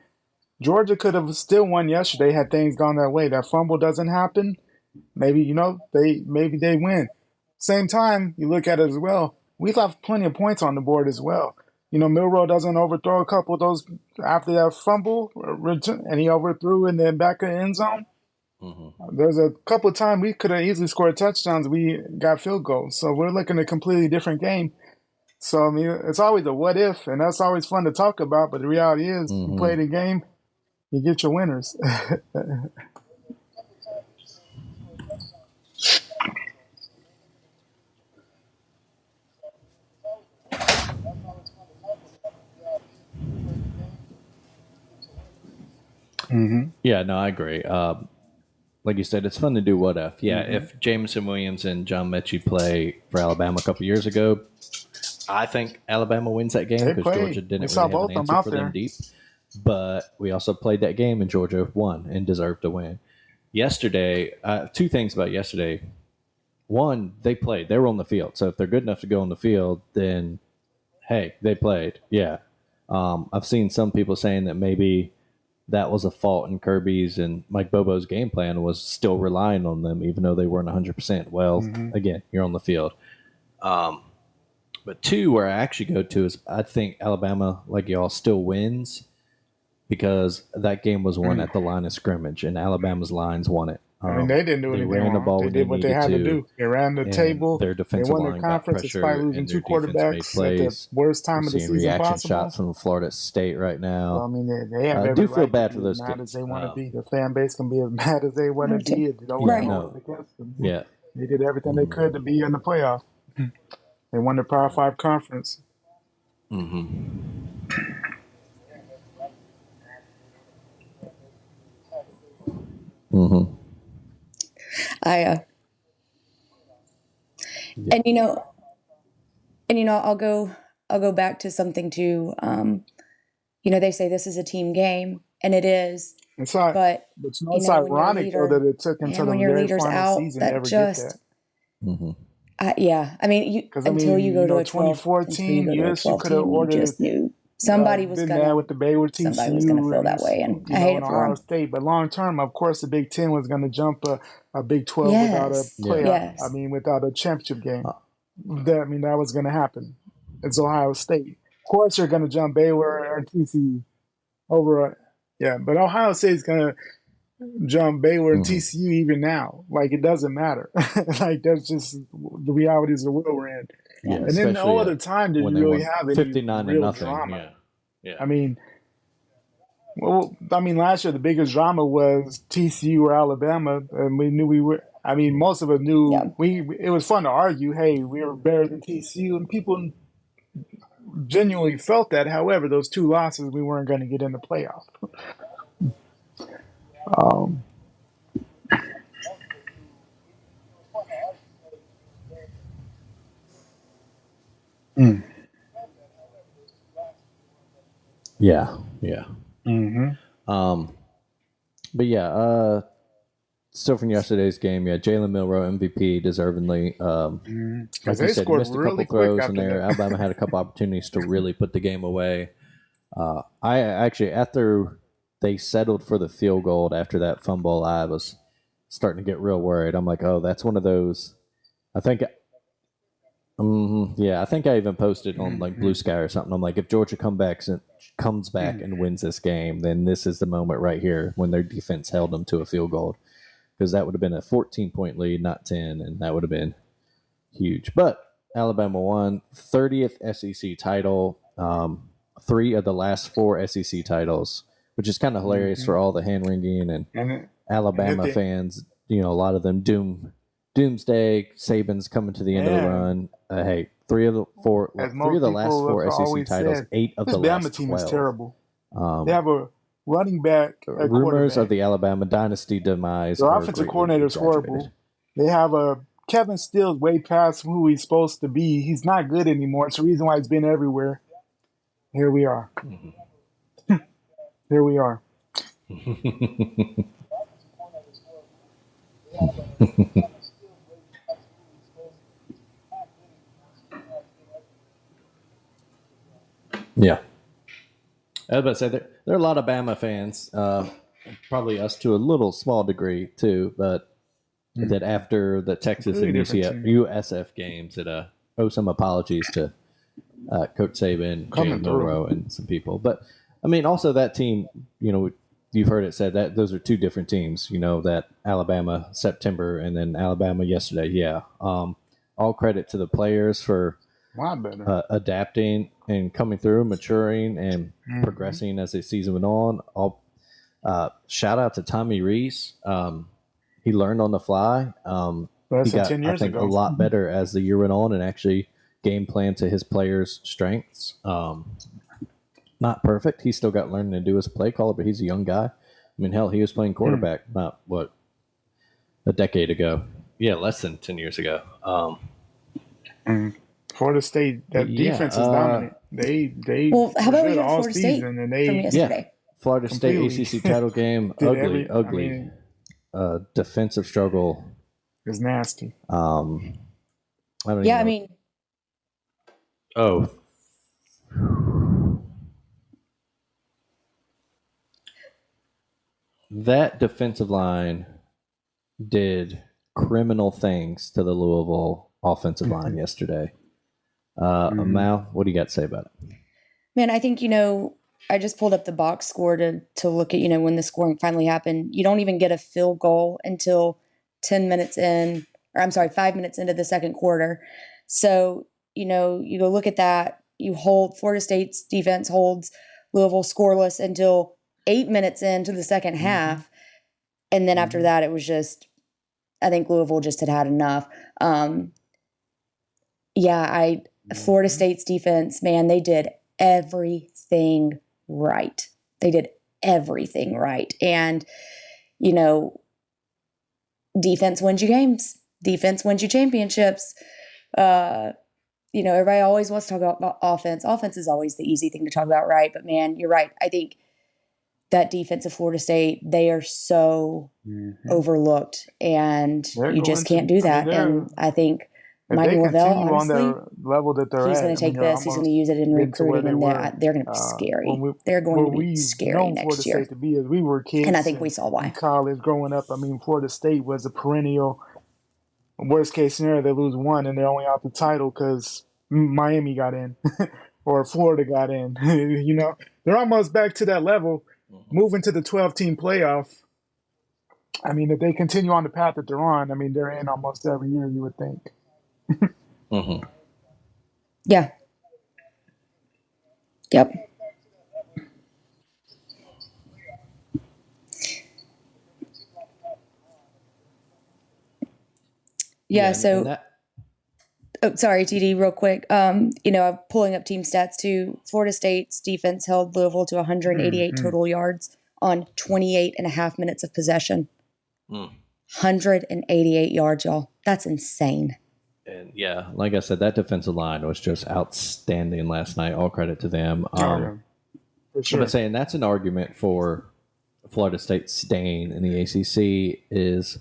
Georgia could have still won yesterday had things gone that way. That fumble doesn't happen. Maybe, they win. Same time, you look at it as well. We left plenty of points on the board as well. Milroe doesn't overthrow a couple of those after that fumble, and he overthrew in the back of the end zone. Mm-hmm. There's a couple of times we could have easily scored touchdowns. We got field goals. So we're looking at a completely different game. So, it's always a what if, and that's always fun to talk about. But the reality is, you play the game, you get your winners. Mm-hmm. Yeah, no, I agree. Like you said, it's fun to do what if. Yeah, if Jameson Williams and John Mechie play for Alabama a couple years ago, I think Alabama wins that game because Georgia didn't really have an answer for them deep. But we also played that game and Georgia won and deserved to win. Yesterday, two things about yesterday. One, they played. They were on the field. So if they're good enough to go on the field, then, hey, they played. Yeah. I've seen some people saying that maybe that was a fault in Kirby's and Mike Bobo's game plan was still relying on them, even though they weren't 100%. Well, again, you're on the field. But two, where I actually go to is I think Alabama, like y'all, still wins because that game was won at the line of scrimmage, and Alabama's lines won it. They didn't do anything wrong. The ball they did what they had to do. They ran the table. Their defensive line line got pressure, despite losing two quarterbacks at the worst time of the season reaction possible. shots from Florida State right now. Well, they have every do feel right bad to for be those as mad kids. as they want to be. The fan base can be as mad as they want to be. Yeah, they did everything they could to be in the playoff. They won the Power 5 conference. I'll go back to something too. They say this is a team game, and it is. It's not, but it's ironic though that it took until the very final season to ever get that. Yeah, until you go to a 2014, yes, you could have ordered. Somebody was been gonna mad with the Baylor, somebody was gonna TCU, feel that way, and I hate and it for Ohio them. State. But long term, of course, the Big Ten was going to jump a Big 12 without a Yes, Yeah. playoff. I yes, mean, without a championship game. That was going to happen. It's Ohio State. Of course, you're going to jump Baylor or TCU over. But Ohio State's going to jump Baylor and TCU even now. Like, it doesn't matter. Like, that's just the realities of the world we're in. Yeah, And then no especially other time did when you they really won have any 59 to real nothing. drama. Yeah. Yeah. I mean, last year the biggest drama was TCU or Alabama, and we knew we were. I mean, most of us knew yeah. it was fun to argue. Hey, we were better than TCU, and people genuinely felt that. However, those two losses, we weren't going to get in the playoff. Yeah. Yeah. Mm-hmm. But yeah, still from yesterday's game, yeah, Jalen Milroe MVP deservingly. Like Because you they said, he scored missed a really couple quick throws in after there. that. Alabama had a couple opportunities to really put the game away. I actually, after they settled for the field goal after that fumble, I was starting to get real worried. I'm like, oh, that's one of those. I think, I think I even posted on like Blue Sky or something. I'm like, if Georgia comes back and wins this game, then this is the moment right here when their defense held them to a field goal, because that would have been a 14-point lead, not 10, and that would have been huge. But Alabama won 30th SEC title, 3 of the last 4 SEC titles, which is kind of hilarious for all the hand wringing and And Alabama fans. You know, a lot of them doomsday. Saban's coming to the end of the run. Hey, 3 of the last 4 SEC always titles, said, 8 of this the Bama last team 12. is terrible. They have a running back, a Rumors quarterback. of the Alabama dynasty demise. Their are offensive greatly coordinator is exaggerated. horrible. They have a Kevin Steele's way past who he's supposed to be. He's not good anymore. It's the reason why he's been everywhere. Here we are. Here we are. Yeah. I was about to say there are a lot of Bama fans, probably us to a little small degree too, but that after the Texas and Completely different USF games, that owe some apologies to Coach Saban, Coming Jalen through. Milroe, and some people. But I mean, also that team, you know, you've heard it said that those are 2 different teams. You know, that Alabama September and then Alabama yesterday. Yeah. All credit to the players for A lot better. adapting and coming through, maturing, and progressing as the season went on. Shout out to Tommy Rees. He learned on the fly. Less He than got, 10 years I think, ago. a lot better as the year went on and actually game plan to his players' strengths. Not perfect. He still got learning to do as a play caller, but he's a young guy. I mean, hell, he was playing quarterback not, a decade ago. Yeah, less than 10 years ago. Florida State, that Yeah, defense is dominant. They Well, how about were we good have all Florida State season, and from they yesterday? Florida State Completely. ACC title game, Did ugly. Defensive struggle. it's nasty. I don't even Yeah, I know. mean, Oh. That defensive line did criminal things to the Louisville offensive line yesterday. Mal, what do you got to say about it? man, I think, I just pulled up the box score to look at, when the scoring finally happened. You don't even get a field goal until 5 minutes into the second quarter. So, you go look at that. Florida State's defense holds Louisville scoreless until 8 minutes into the second half. And then after that, it was just, I think Louisville just had enough. Florida State's defense, man, they did everything right. They did everything right. And, defense wins you games. Defense wins you championships. Everybody always wants to talk about offense. Offense is always the easy thing to talk about, right? But man, you're right. I think that defense of Florida State, they are so overlooked, and They're you just going can't to- do I that. mean, And I think if Mike they Norvell, continue on honestly, the level that they're he's at, going I to mean, take they're this. He's going to almost use it in getting to where recruiting, they and were they're going to be when scary. we They're going where to be we've scary known Florida next year. State to be as we were And I kids think we saw in why. college growing up. I mean, Florida State was a perennial worst case scenario. They lose one and they're only out the title because Miami got in or Florida got in. They're almost back to that level, moving to the 12-team playoff. I mean, if they continue on the path that they're on, I mean, they're in almost every year, you would think. Yeah. Yep. Yeah. So, sorry, TD, real quick. I'm pulling up team stats too. Florida State's defense held Louisville to 188 total yards on 28 and a half minutes of possession. 188 yards, y'all. That's insane. And yeah, like I said, that defensive line was just outstanding last night. All credit to them. For sure. But saying that's an argument for Florida State staying in the ACC is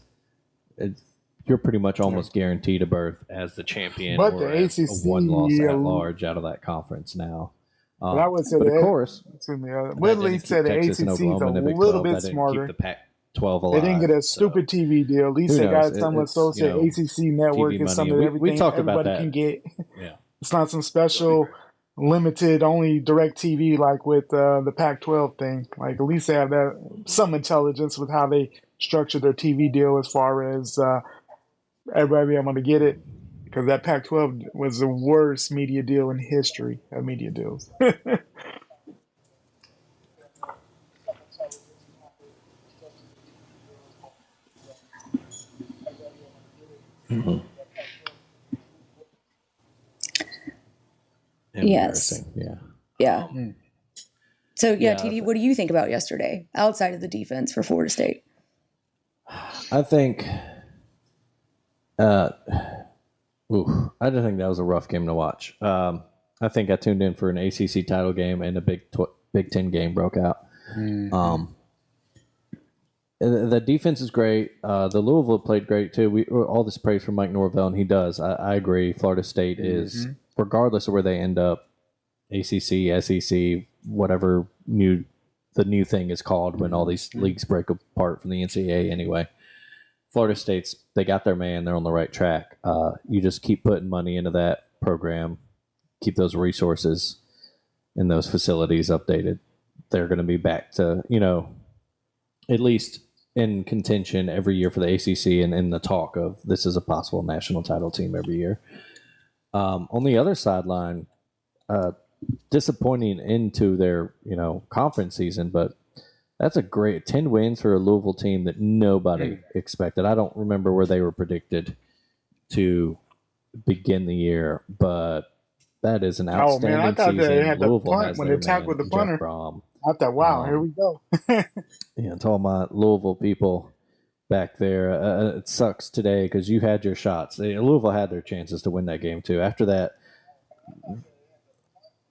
you're pretty much almost guaranteed a berth as the champion But or the as a ACC, one-loss at large out of that conference now. But I would say but that, of course, Woodley said the Texas ACC and is a Oklahoma in the Big little 12. bit That didn't smarter. keep the Pac-12 alive. They didn't get a stupid TV deal. At least they got some associate ACC network TV and some money. of everything We talked about everybody that. can get. Yeah. It's not some special, limited, only direct TV like with the Pac-12 thing. Like, at least they have that some intelligence with how they structure their TV deal as far as everybody being able to get it. Because that Pac-12 was the worst media deal in history of media deals. Yes. Yeah. Yeah. So, yeah, TD, what do you think about yesterday outside of the defense for Florida State? I think, I just think that was a rough game to watch. I think I tuned in for an ACC title game and a Big Ten game broke out. The defense is great. The Louisville played great too. All this praise for Mike Norvell, and he does. I agree. Florida State is, regardless of where they end up, ACC, SEC, whatever the new thing is called when all these leagues break apart from the NCAA anyway. Florida State's, they got their man. They're on the right track. You just keep putting money into that program, keep those resources and those facilities updated. They're going to be back to, at least in contention every year for the ACC and in the talk of this is a possible national title team every year. On the other sideline, disappointing into their, conference season, but that's a great 10 wins for a Louisville team that nobody expected. I don't remember where they were predicted to begin the year, but that is an outstanding I thought season. they had the Louisville punt has when their they tackled man, the punter. Jeff Brom. I thought, wow, here we go. To all my Louisville people back there, it sucks today because you had your shots. Louisville had their chances to win that game too. After that,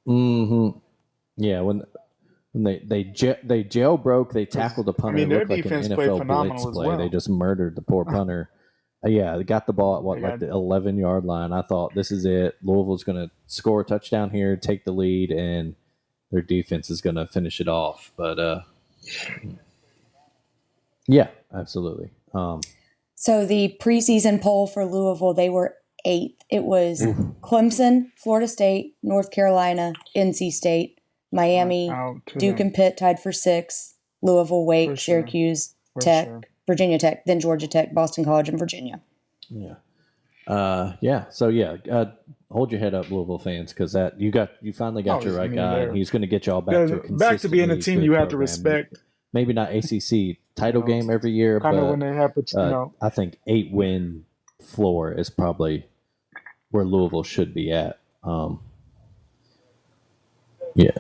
yeah, when they jailbroke, they tackled the punter. their it looked like an defense played NFL phenomenal blitz as play. well. They just murdered the poor punter. Yeah, they got the ball at the 11-yard line. I thought this is it. Louisville's going to score a touchdown here, take the lead, and their defense is going to finish it off. But yeah, absolutely. So the preseason poll for Louisville, they were 8th. It was Clemson, Florida State, North Carolina, NC State, Miami, Duke and Pitt tied for 6th, Louisville, Wake, Syracuse, Tech, Virginia Tech, then Georgia Tech, Boston College, and Virginia. Yeah. So hold your head up, Louisville fans, because you finally got your right guy. And he's going to get y'all back to being a team you have to respect. Maybe not ACC title game every year, kind but of when they happen. I think 8-win floor is probably where Louisville should be at. Yeah.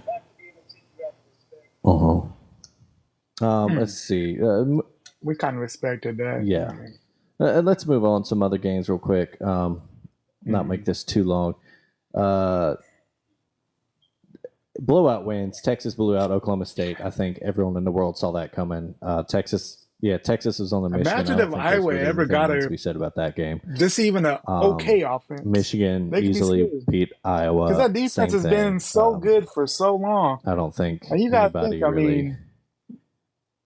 Let's see. We kind of respected that. Yeah. Let's move on to some other games real quick. Not make this too long. Blowout wins. Texas blew out Oklahoma State. I think everyone in the world saw that coming. Texas Texas was on the Michigan. Imagine I don't if think there's Iowa really ever anything got needs to a be said about that game. just even a okay offense. Michigan They could be easily serious. beat Iowa. Because that defense Same has thing. been so good for so long. I don't think And you got to anybody think, I really. mean,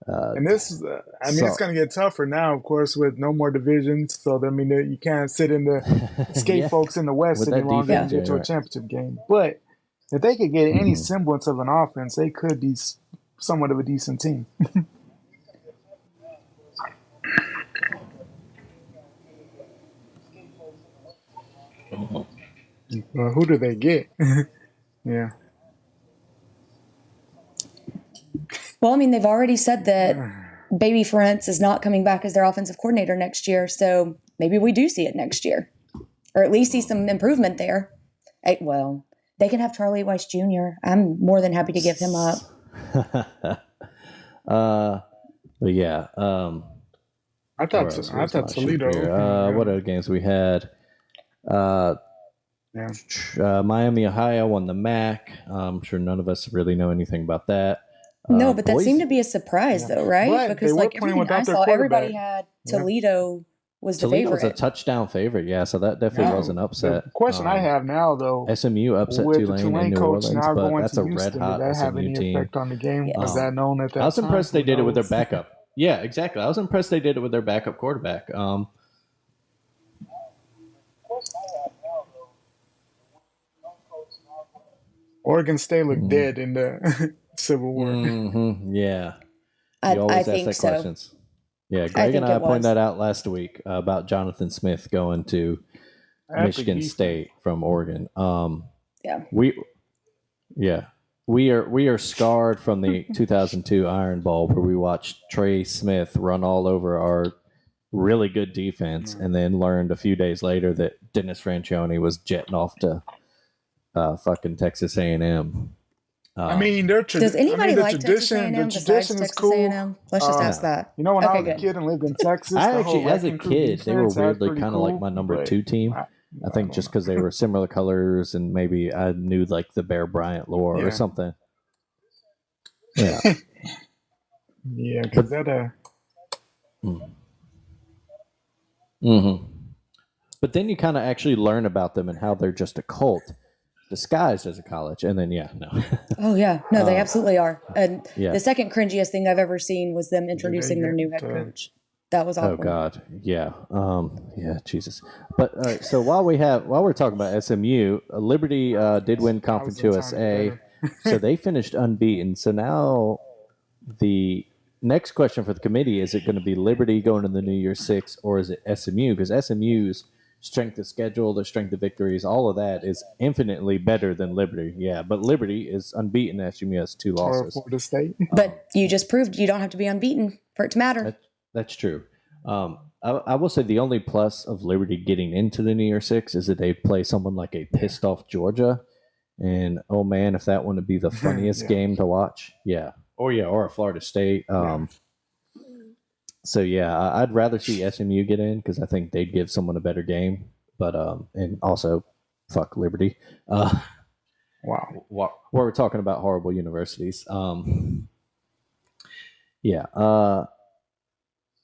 and this, I mean, so- it's going to get tougher now, of course, with no more divisions. So, I mean, you can't sit in the skate Yeah. folks in the West With any that longer and defense, get to yeah, a championship game. But if they could get any semblance of an offense, they could be somewhat of a decent team. Who do they get? Yeah. Well, I mean, they've already said that Baby Ferentz is not coming back as their offensive coordinator next year, so maybe we do see it next year, or at least see some improvement there. Well, they can have Charlie Weiss Jr. I'm more than happy to give him up. But yeah, I thought Toledo. what other games we had? Yeah. Miami, Ohio won the MAC. I'm sure none of us really know anything about that. No, but that Boise- seemed to be a surprise, though, right? But Because they were like playing everything I without their saw, everybody quarterback. had Toledo was the Toledo was a favorite. touchdown favorite, yeah. So that definitely was an upset. The question I have now, though, SMU upset with the Tulane in Tulane New coach Orleans, now but going that's to a red Houston, hot did that have SMU any team. effect on the game? Yes. Was that known at that time? I was impressed they Who did it with their knows? backup. Yeah, exactly. I was impressed they did it with their backup quarterback. Oregon State looked dead in the Civil War. Yeah. I You always ask think that so. questions. Yeah, Greg think and I it pointed was. that out last week about Jonathan Smith going to Epic Michigan defense. State from Oregon. Yeah. We are scarred from the 2002 Iron Bowl where we watched Trey Smith run all over our really good defense, and then learned a few days later that Dennis Franchione was jetting off to fucking Texas A&M. I mean, their Does anybody the like Texas tradition, A&M the besides tradition is Texas cool. A&M? Let's just ask that. You know, when I Okay, was a good. kid and lived in Texas, I the actually, whole as a Wrecking Crew kid, they were defense, that was weirdly pretty kind of like cool, my number but 2 team. I think just because they were similar colors and maybe I knew like the Bear Bryant lore or Yeah. something. Yeah. Yeah, because that Mm-hmm. But then you kind of actually learn about them and how they're just a cult disguised as a college. And then, no. Oh yeah, no, they absolutely are. And yeah. the second cringiest thing I've ever seen was them introducing their new head coach. That was Oh awkward. God, yeah, Jesus. But all right, so while we're talking about SMU, Liberty did win Conference USA, so they finished unbeaten. So now the next question for the committee is: it going to be Liberty going to the New Year's Six, or is it SMU? Because SMU's strength of schedule, their strength of victories, all of that is infinitely better than Liberty. Yeah, but Liberty is unbeaten. SMU has 2 losses. Florida State. But you just proved you don't have to be unbeaten for it to matter. That's true. I will say the only plus of Liberty getting into the New Year's Six is that they play someone like a pissed off Georgia, and oh man, if that one would be the funniest game to watch, or a Florida State. So I'd rather see SMU get in because I think they'd give someone a better game. But and also, fuck Liberty. Wow. We're talking about horrible universities.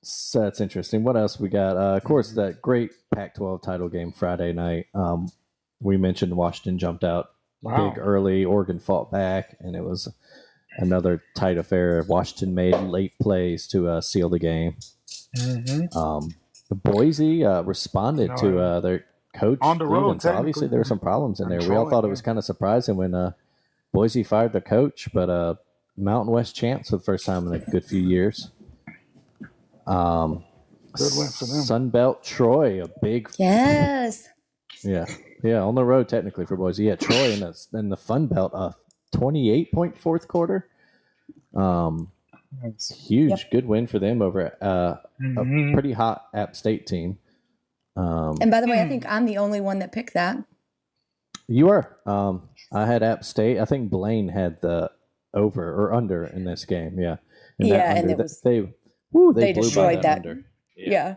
So that's interesting. What else we got? Of course, that great Pac-12 title game Friday night. We mentioned Washington jumped out big early. Oregon fought back, and it was another tight affair. Washington made late plays to seal the game. Boise responded to their coach on the road. So obviously, there were some problems in there. We all thought it was kind of surprising when Boise fired the coach, but Mountain West champs for the first time in a good few years. Good win for them. Sunbelt Troy, a big Yes. on the road technically for Boise. Yeah, Troy in the Fun Belt, 28-point fourth quarter. Huge, good win for them over a pretty hot App State team. And by the way, I think I'm the only one that picked that. You are. I had App State. I think Blaine had the over or under in this game. Yeah, Yeah, and it was they they blew destroyed by that. under. Yeah.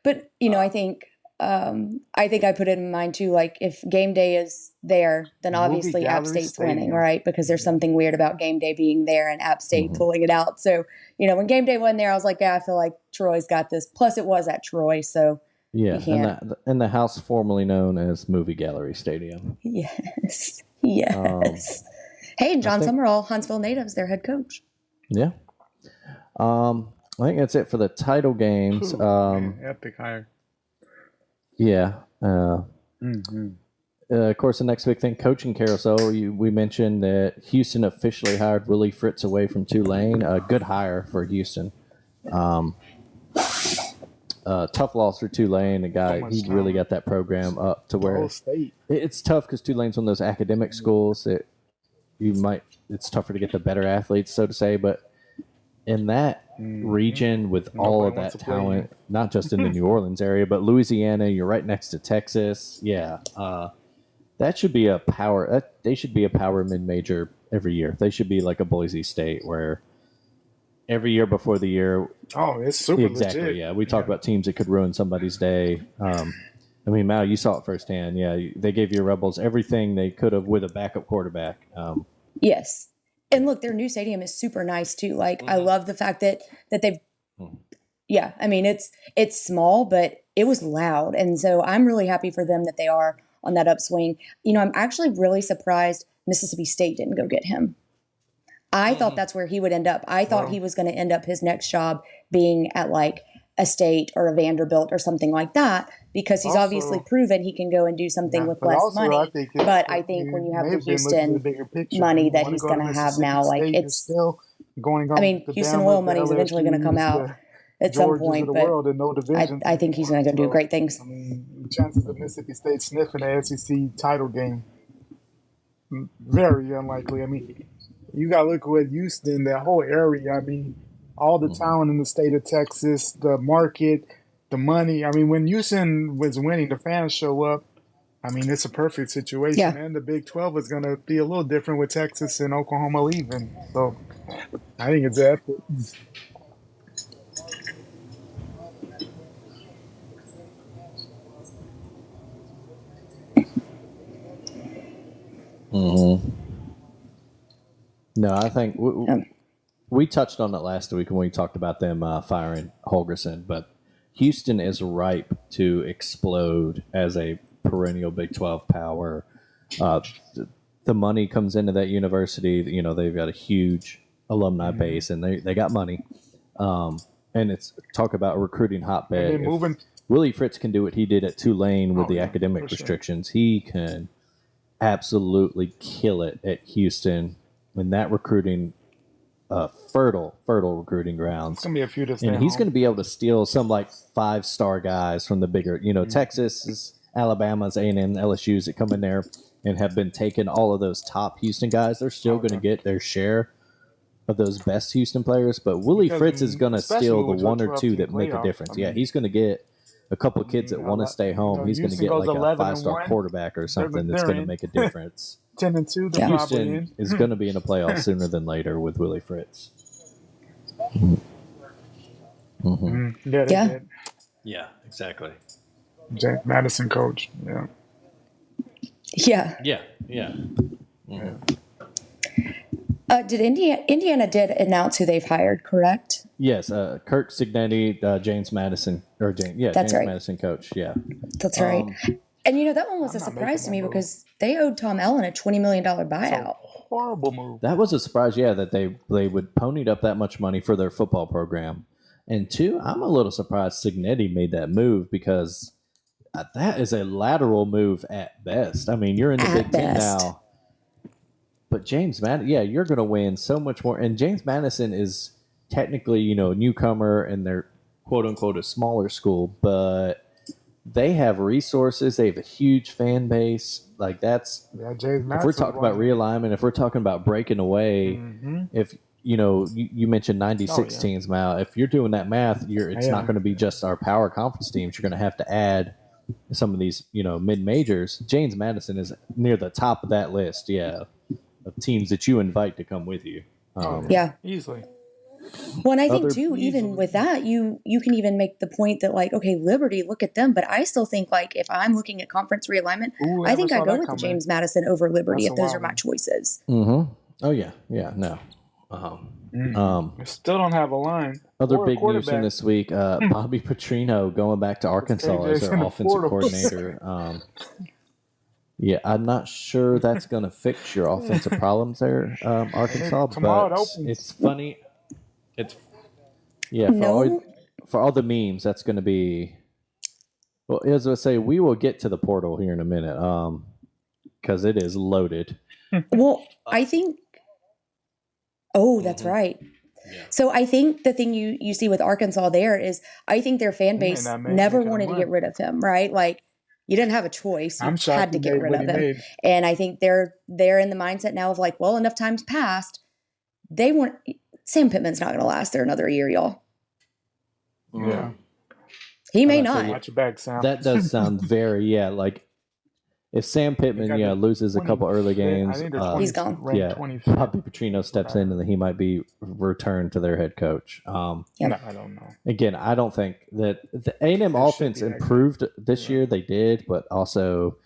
But, I think I think I put it in mind too. Like if game day is there, then Movie obviously App Gallery State's winning, Stadium. right? Because there's something weird about game day being there and App State pulling it out. So, when game day wasn't there, I was like, yeah, I feel like Troy's got this. Plus it was at Troy. So Yeah, you can't. in the house formerly known as Movie Gallery Stadium. Yes. Yes. Hey, and John Summerall, Huntsville natives, their head coach. Yeah. I think that's it for the title games. Man, epic hire. Yeah. Mm-hmm. Of course, the next big thing, coaching carousel. We mentioned that Houston officially hired Willie Fritz away from Tulane. A good hire for Houston. Tough loss for Tulane. The guy, he really got that program up to The where whole state. it's tough because Tulane's one of those academic schools that it's tougher to get the better athletes, so to say. But in that region with all of Nobody that wants to play talent, not just in the New Orleans area, but Louisiana, you're right next to Texas. Yeah. That should be a power. They should be a power mid-major every year. They should be like a Boise State where every year before the year. Oh, it's super Exactly. legit. Yeah. We talk about teams that could ruin somebody's day. I mean, Mal, you saw it firsthand. Yeah. They gave your Rebels everything they could have with a backup quarterback. Yes. And look, their new stadium is super nice too. Like I love the fact that they've yeah, I mean it's small, but it was loud. And so I'm really happy for them that they are on that upswing. I'm actually really surprised Mississippi State didn't go get him. I thought that's where he would end up. I thought he was going to end up his next job being at like a State or a Vanderbilt or something like that, because he's Also- obviously proven he can go and do something with But less also, money. I think it's- But I think when you have may the been looking at Houston the bigger picture. money You that wanna he's go to gonna have Mississippi now, like, State, you're it's- still going I mean, the Houston Bama's, oil the money is eventually going to come LSUs, out at some Georgias point, of the but world in no division. I think he's going to go do great things. I mean, chances of Mississippi State sniffing the SEC title game, very unlikely. I mean, you got to look at Houston, that whole area. I mean, all the talent in the state of Texas, the market, the money. I mean, when Houston was winning, the fans show up. I mean, it's a perfect situation. Yeah. And the Big 12 is going to be a little different with Texas and Oklahoma leaving. So I think it's epic. No, I think we touched on it last week when we talked about them firing Holgerson, but Houston is ripe to explode as a perennial Big 12 power. The money comes into that university. They've got a huge alumni base, and they got money. And it's talk about recruiting hotbed. And then moving. Willie Fritz can do what he did at Tulane with the yeah, academic for sure. restrictions. He can absolutely kill it at Houston in that recruiting, fertile recruiting grounds. It's going to be a few to stay And he's home. going to be able to steal some like 5-star guys from the bigger, Texas, Alabama's, A&M, LSU's that come in there and have been taking all of those top Houston guys. They're still going to get their share of those best Houston players, but Willie Because Fritz is going to especially steal with the your one or two 12-team that make a playoff, difference. I mean, Yeah, he's going to get a couple of kids that want to stay home. He's going to Houston get goes like a 11 and 5-star 1. quarterback or something that's they're going to in. make a difference. 10 and 2, they're Yeah. probably Houston in. is going to be in the playoffs sooner than later with Willie Fritz. Yeah, they Yeah. did. Yeah, exactly. Jack Madison coach. Yeah. Yeah. Yeah. Did Indiana did announce who they've hired, correct? Yes, Kirk Signetti, James Madison, That's James right. Madison coach. Yeah, That's right. And that one was a I'm not surprise to making me that move. because they owed Tom Allen a $20 million buyout. Horrible move. that was a surprise. Yeah, that they would ponied up that much money for their football program. And two, I'm a little surprised Signetti made that move because that is a lateral move at best. I mean, you're in the At Big Ten best. now. But James Madison, yeah, you're going to win so much more. And James Madison is technically, a newcomer and they're quote unquote a smaller school, but they have resources. They have a huge fan base. Like James Madison. If we're talking about realignment, if we're talking about breaking away, if you mentioned 96 teams, Mal. If you're doing that math, it's not going to be just our power conference teams. You're going to have to add some of these, mid majors. James Madison is near the top of that list. Yeah. Of teams that you invite to come with you. Yeah. Easily. Well, and I think Other- too, even Easily. with that, you can even make the point that like, okay, Liberty, look at them, but I still think like if I'm looking at conference realignment, Ooh, I never think I saw go that with the coming. James Madison over Liberty That's if a those are wild my one. choices. Mm-hmm. Oh yeah, no. We still don't have a line. Other or a big news from quarterback. this week: Bobby Petrino going back to Arkansas as KJ's their in the offensive portal. coordinator. Yeah, I'm not sure that's going to fix your offensive problems there, Arkansas. Tomorrow it But opens. it's funny. It's yeah No. for all the memes. That's going to be. Well, as I say, we will get to the portal here in a minute, because it is loaded. Well, I think. Oh, that's right. Yeah. So I think the thing you see with Arkansas there is I think their fan He may base not make never it wanted to on get one. rid of him, right? Like you didn't have a choice; you I'm shocked had he to get made rid what of he him. made. And I think they're in the mindset now of like, well, enough times passed. They want Sam Pittman's not going to last there another year, y'all. Yeah. He may I'm about to say, not. Watch your back, Sam. That does sound very like if Sam Pittman They got the loses a couple early 25th. games, I think they're He's gone. ranked yeah, 25th. Bobby Petrino steps in and then he might be returned to their head coach. Yep. No, I don't know. Again, I don't think that the A&M They should offense be that good. improved this Yeah. year. They did, but also,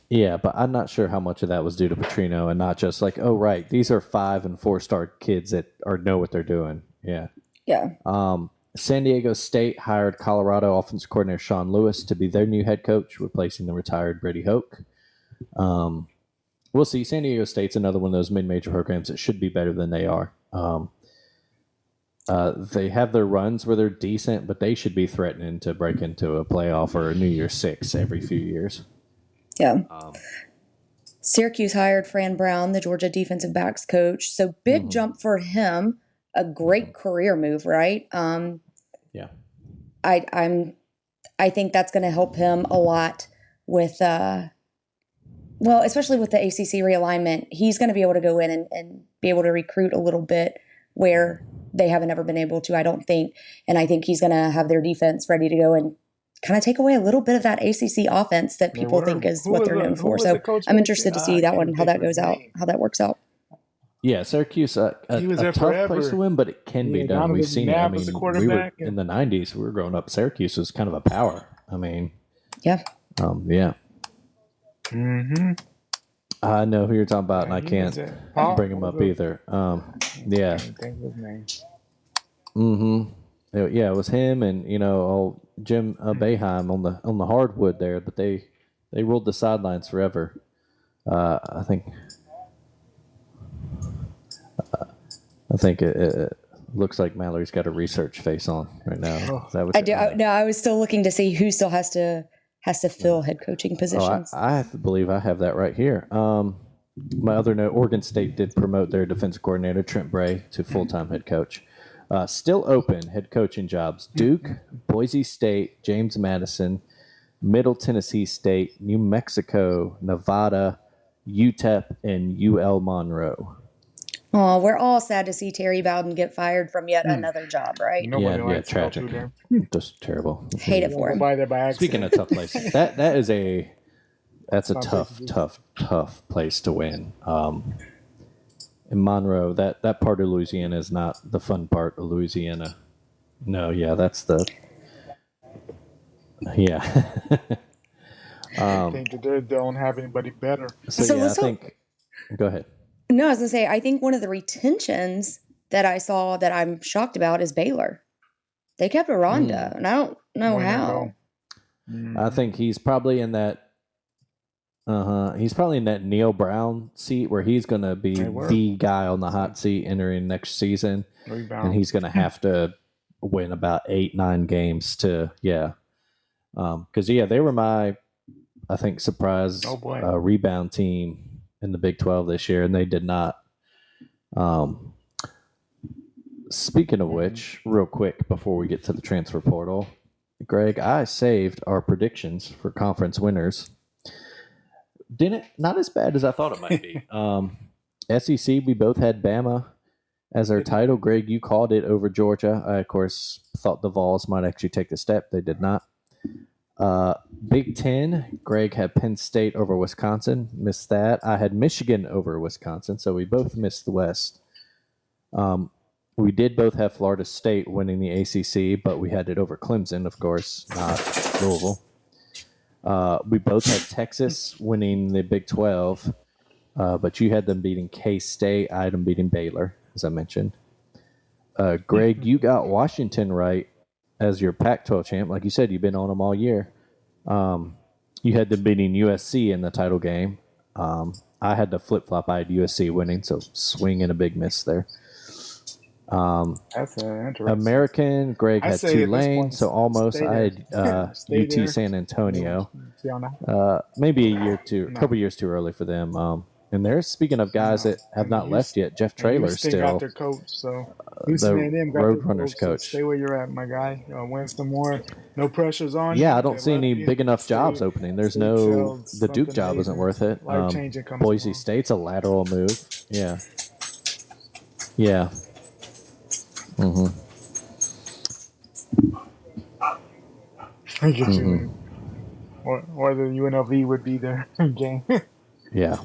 yeah, but I'm not sure how much of that was due to Petrino and not just like, oh, right, these are 5 and 4-star kids that know what they're doing. Yeah. Yeah. San Diego State hired Colorado offensive coordinator Sean Lewis to be their new head coach, replacing the retired Brady Hoke. We'll see. San Diego State's another one of those mid-major programs that should be better than they are. They have their runs where they're decent, but they should be threatening to break into a playoff or a New Year's Six every few years. Yeah. Syracuse hired Fran Brown, the Georgia defensive backs coach. So big jump for him. A great career move, right? Yeah. I think that's going to help him a lot with, well, especially with the ACC realignment. He's going to be able to go in and be able to recruit a little bit where they haven't ever been able to, I don't think. And I think he's going to have their defense ready to go and kind of take away a little bit of that ACC offense that people think is what they're known for. So I'm interested to see that one, how that goes out, how that works out. Yeah, Syracuse, a He was tough there forever. place to win, but it can be Yeah, done. We've Donovan seen it. I McNabb was mean, the we were quarterback, in the 90s. We were growing up. Syracuse was kind of a power. I mean, Yeah. yeah. Mm-hmm. I know who you're talking about, and I He was can't there. Paul bring him was up a- either. Yeah. I can't think of his name. Yeah, it was him and old Jim Boeheim on the hardwood there, but they ruled the sidelines forever. I think it looks like Mallory's got a research face on right now. Is that what I do. I was still looking to see who still has to fill head coaching positions. I believe I have that right here. My other note: Oregon State did promote their defensive coordinator Trent Bray to full-time head coach. Still open head coaching jobs: Duke, Boise State, James Madison, Middle Tennessee State, New Mexico, Nevada, UTEP, and UL Monroe. Oh, we're all sad to see Terry Bowden get fired from yet another job, right? Nobody Yeah, likes to go tragic. through there. Just terrible. Hate it for him. By there by accident. Speaking of tough places, that's a Sounds tough place to win. In Monroe, that part of Louisiana is not the fun part of Louisiana. No, yeah, that's the yeah. I think that they don't have anybody better. So yeah, I let's think. Go ahead. No, I was gonna say I think one of the retentions that I saw that I'm shocked about is Baylor. They kept Aranda, and I don't know Way to how. go. I think he's probably in that. He's probably in that Neil Brown seat where he's going to be They were. the guy on the hot seat entering next season, Rebound. and he's going to have to win about 8-9 games to because they were my I think surprise Oh, boy. rebound team in the Big 12 this year, and they did not. Speaking of which, real quick before we get to the transfer portal, Greg, I saved our predictions for conference winners. Not as bad as I thought it might be. SEC, we both had Bama as our title. Greg, you called it over Georgia. I, of course, thought the Vols might actually take the step. They did not. Big Ten, Greg had Penn State over Wisconsin. Missed that. I had Michigan over Wisconsin, so we both missed the West. We did both have Florida State winning the ACC, but we had it over Clemson, of course, not Louisville. We both had Texas winning the Big 12, but you had them beating K-State. I had them beating Baylor, as I mentioned. Greg, you got Washington right as your Pac-12 champ. Like you said, you've been on them all year. You had them beating USC in the title game. I had the flip-flop. I had USC winning, so swing and a big miss there. That's interesting. American, Greg I had say at this Tulane, point, so almost. stay I had there. Stay UT there. San Antonio. See on that? Maybe a couple years too early for them. And they're speaking of guys that have not left yet. Jeff Traylor Houston still got their coach, so Houston A&M got their Roadrunners so coach. stay where you're at, my guy. Win some more. No pressure's on you. Yeah, I don't They see love any you. big enough Stay- jobs opening. There's stay no till the Duke something job isn't amazing, worth it. life-changing comes Boise along. State's a lateral move. Yeah. Yeah. Mm-hmm. I get you. Or the UNLV would be their game. Yeah.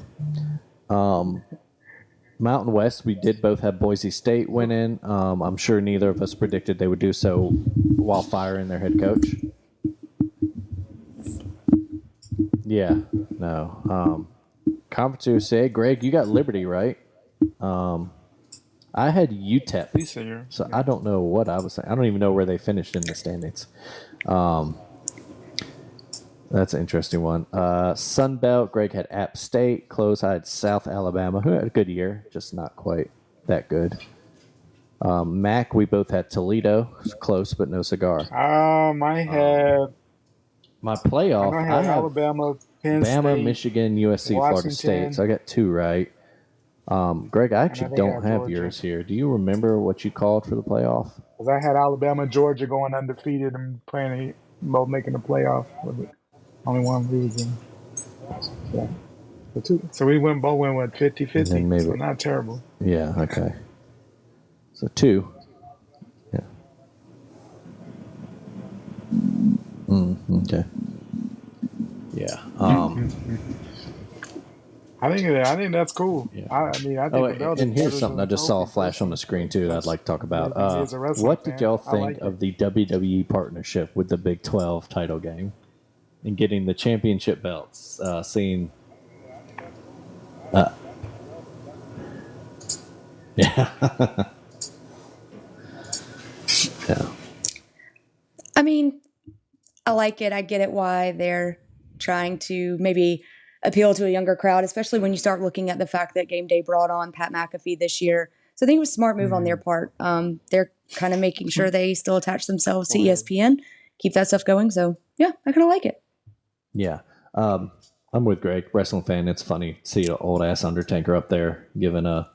Mountain West, we did both have Boise State winning. I'm sure neither of us predicted they would do so while firing their head coach. Yeah, no. Conference USA, Greg, you got Liberty, right? I had UTEP, Lisa, you're so I don't know what I was saying. I don't even know where they finished in the standings. That's an interesting one. Sun Belt, Greg had App State. Close, I had South Alabama, who had a good year, just not quite that good. MAC, we both had Toledo. Close, but no cigar. I had My playoff, I I had have Alabama, Penn Bama, State. Michigan, USC, Florida Washington. State. So I got two right. Greg, I actually think I don't had have Georgia. yours here. Do you remember what you called for the playoff? Because I had Alabama, Georgia going undefeated and playing both making the playoff with only one losing. Yeah. So we both went with 50-50. then maybe- So not terrible. Yeah, okay. So two. Yeah. Okay. Yeah. I think that's cool. Yeah. I think Oh, the belt and is here's better something than I just saw a trophy, flash on the screen too that I'd like to talk about. Yeah, he is a wrestling What did fan. y'all I think like of the WWE partnership with the Big 12 title game and getting the championship belts? Seeing, yeah, yeah, I mean, I like it. I get it why they're trying to maybe appeal to a younger crowd, especially when you start looking at the fact that Game Day brought on Pat McAfee this year. So I think it was a smart move on their part. They're kind of making sure they still attach themselves to ESPN, keep that stuff going. So yeah, I kind of like it. yeah. I'm with Greg, wrestling fan. It's funny to see an old ass Undertaker up there giving a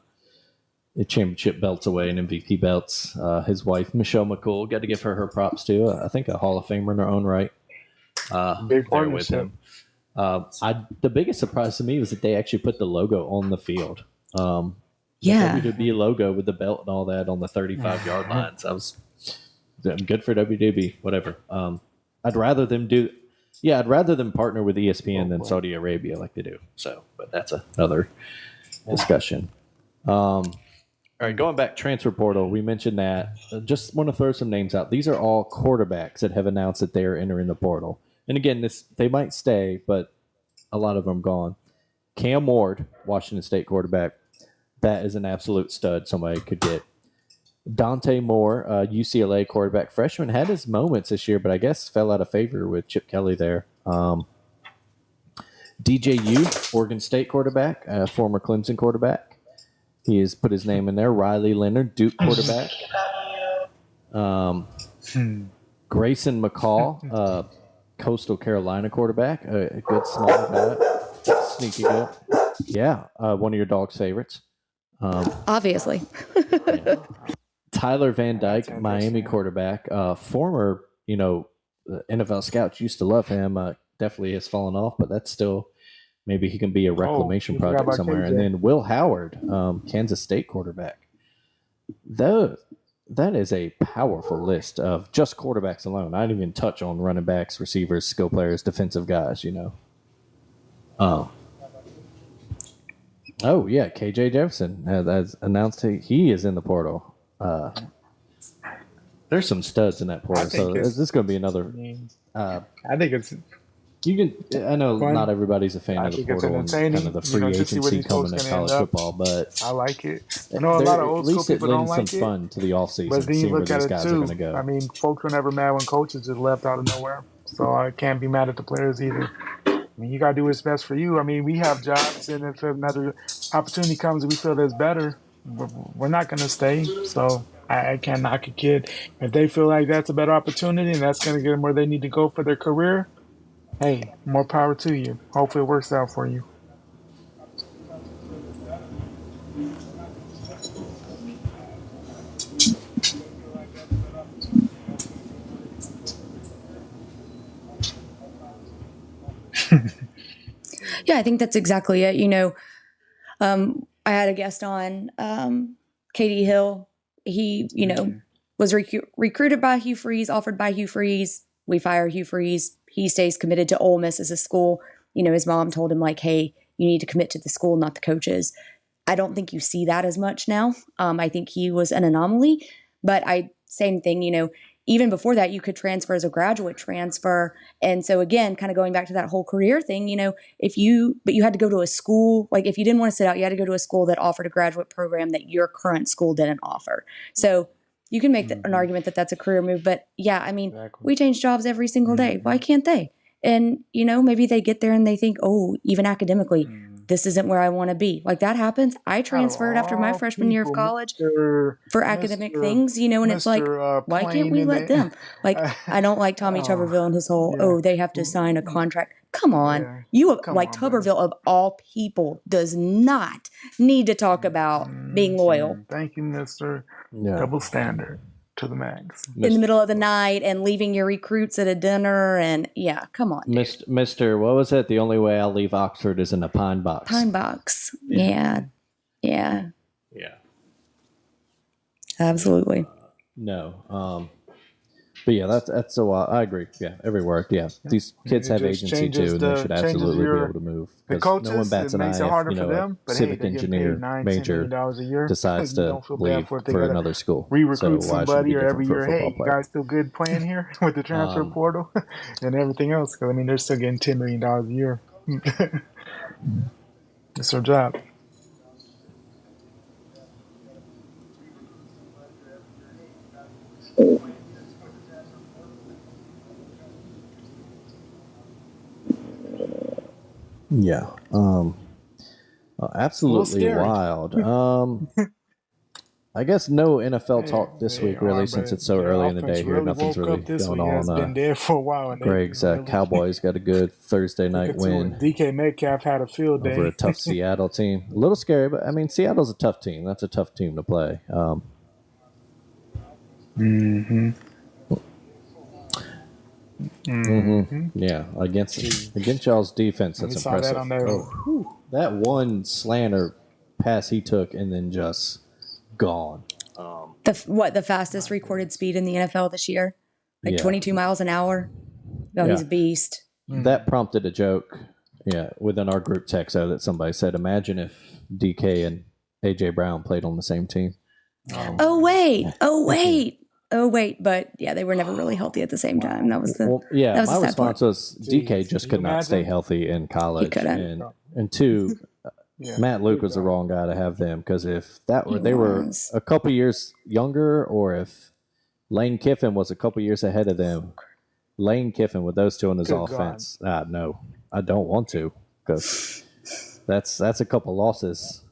championship belts away and MVP belts. His wife Michelle McCool, got to give her props too. I think a Hall of Famer in her own right. Big There with partnership. him. The biggest surprise to me was that they actually put the logo on the field. Yeah. The WWE logo with the belt and all that on the 35-yard lines. I'm good for WWE, whatever. I'd rather them partner with ESPN than Saudi Arabia like they do. So, but that's another discussion. All right, going back transfer portal, we mentioned that. Just want to throw some names out. These are all quarterbacks that have announced that they are entering the portal. And again, they might stay, but a lot of them gone. Cam Ward, Washington State quarterback, that is an absolute stud. Somebody could get. Dante Moore, UCLA quarterback, freshman, had his moments this year, but I guess fell out of favor with Chip Kelly there. DJU, Oregon State quarterback, former Clemson quarterback. He has put his name in there. Riley Leonard, Duke quarterback. Grayson McCall, Coastal Carolina quarterback. A good small guy. Sneaky good. Yeah, one of your dog's favorites. Obviously. Tyler Van Dyke, Miami quarterback. Former, NFL scouts used to love him. Definitely has fallen off, but that's still maybe he can be a reclamation you forgot project about somewhere. KJ. And then Will Howard, Kansas State quarterback. that is a powerful list of just quarterbacks alone. I didn't even touch on running backs, receivers, skill players, defensive guys. Oh, oh yeah, KJ Jefferson has announced he is in the portal. There's some studs in that portal, so this is going to be another. I think it's You can. I know fun. not everybody's a fan I of the think it's portal and kind entertaining, of the free to see where agency these folks coming to gonna end college up. football, but I like it. I know a lot of at old school least it people don't lends like some it. fun to the offseason, But then you seeing where look at these it guys are too. going to go. I mean, folks were never mad when coaches just left out of nowhere. So I can't be mad at the players either. I mean, you got to do what's best for you. I mean, we have jobs, and if another opportunity comes and we feel that's better, we're not going to stay. So I can't knock a kid. If they feel like that's a better opportunity and that's going to get them where they need to go for their career, hey, more power to you. Hopefully it works out for you. Yeah, I think that's exactly it. I had a guest on, Katie Hill. He, was recruited by Hugh Freeze, offered by Hugh Freeze. We fire Hugh Freeze. He stays committed to Ole Miss as a school. His mom told him like, hey, you need to commit to the school, not the coaches. I don't think you see that as much now. I think he was an anomaly, but same thing, even before that, you could transfer as a graduate transfer. And so again, kind of going back to that whole career thing, but you had to go to a school, like if you didn't want to sit out, you had to go to a school that offered a graduate program that your current school didn't offer. So you can make an argument that that's a career move, but yeah, I mean, we change jobs every single day. Why can't they? And, maybe they get there and they think, oh, even academically, this isn't where I want to be. Like that happens. I transferred after my freshman year of college for academic things, and it's like, why can't we let them? Like, I don't like Tommy Tuberville and his whole, they have to sign a contract. Come on. Tuberville of all people does not need to talk about being loyal. Thank you, Mr. Yeah. Double standard to the max. In the middle of the night and leaving your recruits at a dinner and come on. Mr. What was it? The only way I'll leave Oxford is in a pine box. Pine box. Yeah. Absolutely. No. But yeah, that's a lot. I agree. Yeah, every word. Yeah, these kids have agency too, and they should absolutely be able to move. The coaches, no one bats an eye if a civic engineer major decides to leave for another school. Re-recruit somebody or every year. Hey, you guys still good playing here with the transfer portal and everything else? Because they're still getting $10 million a year. It's their job. Yeah. Absolutely wild. I guess no NFL talk this week, really, since it's so early in the day here. Nothing's really going on. It's been there for a while. Greg's Cowboys got a good Thursday night win. DK Metcalf had a field day over a tough Seattle team. A little scary, but I mean, Seattle's a tough team. That's a tough team to play. Yeah, against y'all's defense, that's impressive. That one slanter pass he took and then just gone. The fastest recorded speed in the NFL this year? 22 miles an hour. Oh, he's a beast. That prompted a joke, within our group text that somebody said, "Imagine if DK and AJ Brown played on the same team." Oh wait, but they were never really healthy at the same time. That was the my response was DK just could not stay healthy in college, he couldn't. and two, Matt Luke was the wrong guy to have them, because if they were a couple years younger, or if Lane Kiffin was a couple years ahead of them, Lane Kiffin with those two on his offense, no, I don't want to, because that's a couple losses.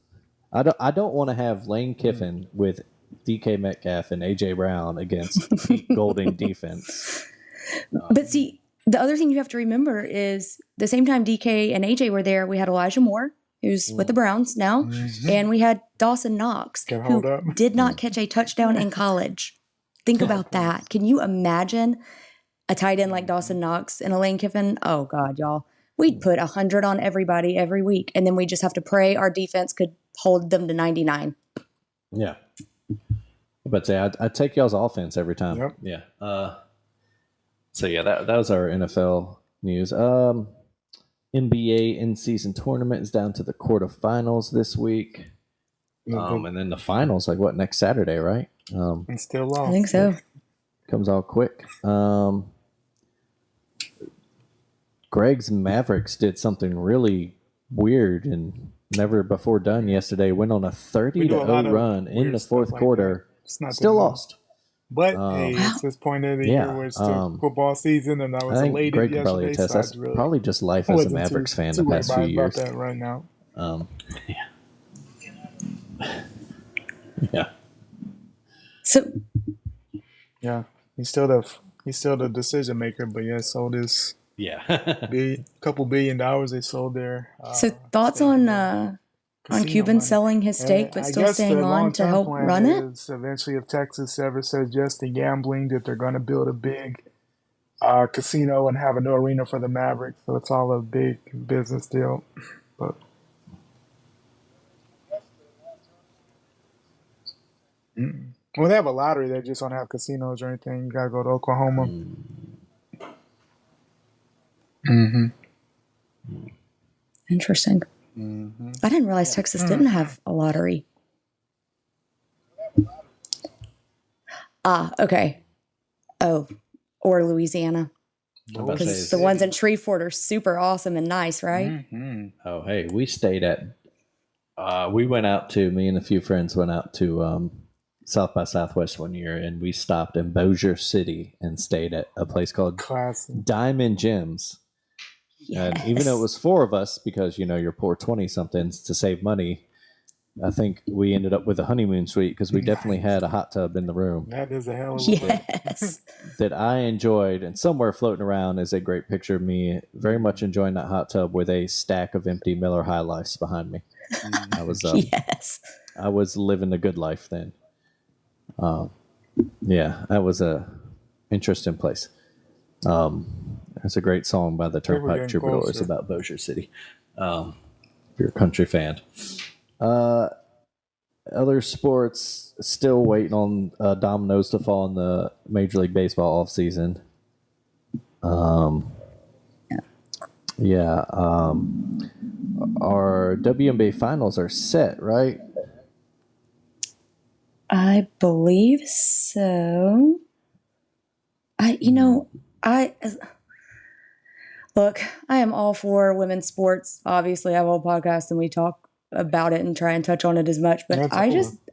I don't want to have Lane Kiffin with DK Metcalf and AJ Brown against Pete Golding defense. But see, the other thing you have to remember is the same time DK and AJ were there, we had Elijah Moore, who's with the Browns now, and we had Dawson Knox, who did not catch a touchdown in college. Think about that. Can you imagine a tight end like Dawson Knox and a Lane Kiffin? Oh, God, y'all. We'd put 100 on everybody every week, and then we just have to pray our defense could hold them to 99. Yeah. But say I'd take y'all's offense every time. Yep. Yeah. So yeah, that was our NFL news. NBA in-season tournament is down to the quarterfinals this week. And then the finals, like what, next Saturday, right? And still lost. I think so. Comes all quick. Greg's Mavericks did something really weird and never before done yesterday. Went on a 30-0 run in the fourth quarter. Still lost. But hey, it's this point of the year where it's still football season, and I was I think elated Greg could probably yesterday. attest. So That's probably just life as a Mavericks fan the past few years. About that right now. Yeah. So Yeah, he's still the decision maker, but yeah, sold this couple $1 billion they sold there. so thoughts on Cuban selling his stake but still staying on to help run it? Eventually, if Texas ever says yes to gambling, that they're going to build a big casino and have a new arena for the Mavericks. So it's all a big business deal. But well, they have a lottery. They just don't have casinos or anything. You got to go to Oklahoma. Interesting. I didn't realize Texas didn't have a lottery. Okay. Oh, or Louisiana. Because the ones in Shreveport are super awesome and nice, right? Oh, hey, we stayed at. Me and a few friends went out to South by Southwest one year, and we stopped in Bossier City and stayed at a place called Diamond Gems. Yes. And even though it was 4 of us, because you're poor 20-somethings to save money, I think we ended up with a honeymoon suite because we definitely had a hot tub in the room. That is a hell of a yes. that I enjoyed, and somewhere floating around is a great picture of me very much enjoying that hot tub with a stack of empty Miller High Lifes behind me. I was yes. I was living the good life then. That was a interesting place. There's a great song by the Turnpike Troubadours about Bossier City. If you're a country fan. Other sports, still waiting on dominoes to fall in the Major League Baseball offseason. Our WNBA finals are set, right? I believe so. Look, I am all for women's sports. Obviously, I have a whole podcast and we talk about it and try and touch on it as much. But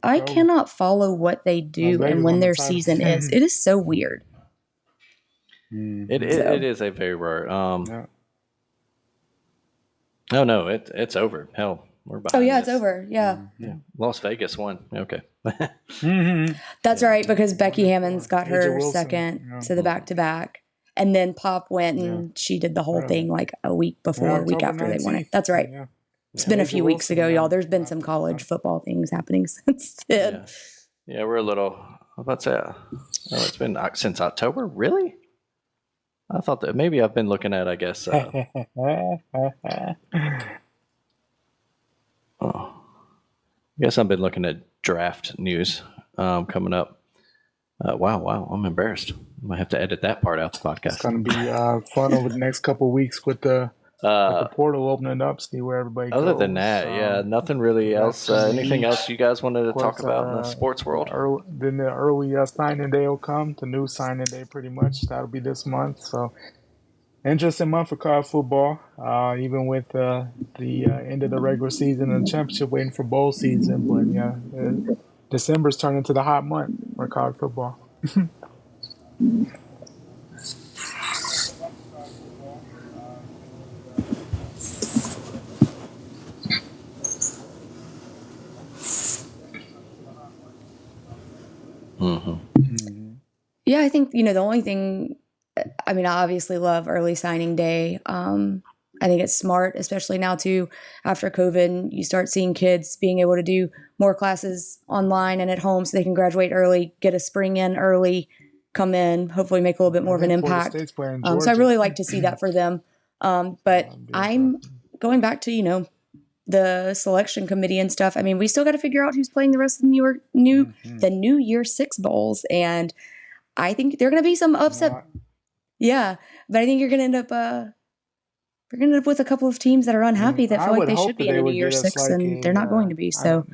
I cannot follow what they do and when their season is. It is so weird. It is a very rare. Oh no, it's over. Hell, we're behind. Oh yeah, it's over. Yeah. Las Vegas won. Okay. That's right, because Becky Hammond's got her second to the back-to-back. And then Pop went and she did the whole thing like a week before, a week after they won it. That's right. Yeah. It's been a few weeks ago, y'all. There's been some college football things happening since then. Yeah, we're a little, what's that? Oh, it's been since October? Really? I thought that maybe I've been looking at, I guess. I guess I've been looking at draft news coming up. Wow. I'm embarrassed. I might have to edit that part out the podcast. It's going to be fun over the next couple of weeks with the portal opening up, see where everybody goes. Other than that, nothing really else. Anything else you guys wanted to talk about in the sports world? Then the early signing day will come, the new signing day pretty much. That'll be this month. So, interesting month for college football, even with the end of the regular season and the championship waiting for bowl season. But December's turned into the hot month for college football. Yeah, I think, the only thing, I obviously love early signing day. I think it's smart, especially now too, after COVID, you start seeing kids being able to do more classes online and at home so they can graduate early, get a spring in early, come in, hopefully make a little bit more of an impact. So I really like to see that for them. But I'm going back to, the selection committee and stuff. I mean, we still got to figure out who's playing the rest of the New Year Six bowls, and I think there are going to be some upset. Yeah, but I think you're going to end up. We're going to end up with a couple of teams that are unhappy that I feel like would they hope should be that in they the New would Year get us Six, like and they're not going to be. So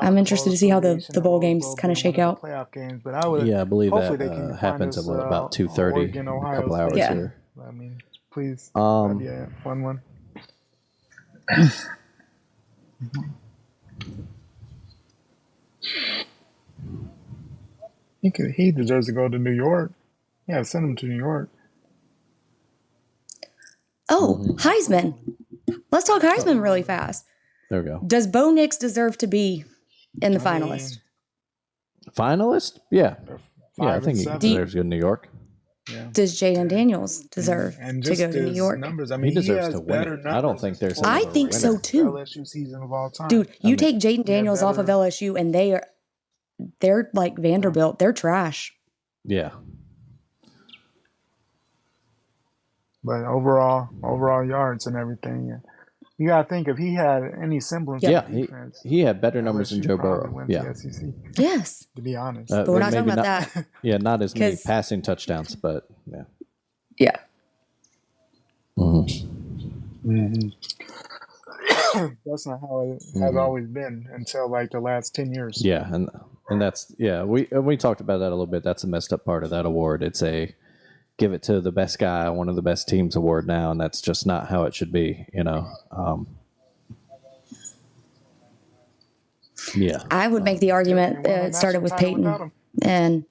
I'm interested to see how the bowl games kind of shake out. Playoff games, but I would. Yeah, I believe Hopefully that they can find happens us, at about 2:30, Oregon, a Ohio couple hours State. Yeah. here. I mean, please. That'd be a fun one. He deserves to go to New York. Yeah, send him to New York. Oh, Heisman. Let's talk Heisman really fast. There we go. Does Bo Nix deserve to be in the I mean, finalist? Finalist? Yeah. they're Yeah, I 5 think and he 7. deserves to go to New York. Yeah. Does Jaden Daniels deserve And to just go to New his York? numbers. I He mean, deserves has to win better it. I don't numbers think as there's far I as another think so winner. too. LSU season of all time. Dude, you mean, take Jaden Daniels off of better- LSU and they're like Vanderbilt. They're trash. Yeah. But overall yards and everything. Yeah. You gotta think if he had any semblance Yeah, of defense, he had better numbers than LSU Joe probably Burrow. wins Yeah. the SEC. Yes. To be honest, But we're not talking maybe about that. Yeah, not as many 'Cause- passing touchdowns, but yeah. Yeah. that's not how it has always been until like the last 10 years. Yeah, and that's we talked about that a little bit. That's a messed up part of that award. It's a give it to the best guy, one of the best teams award now, and that's just not how it should be, you know. Yeah. I would make the argument They won a it started national with title Peyton. without him. And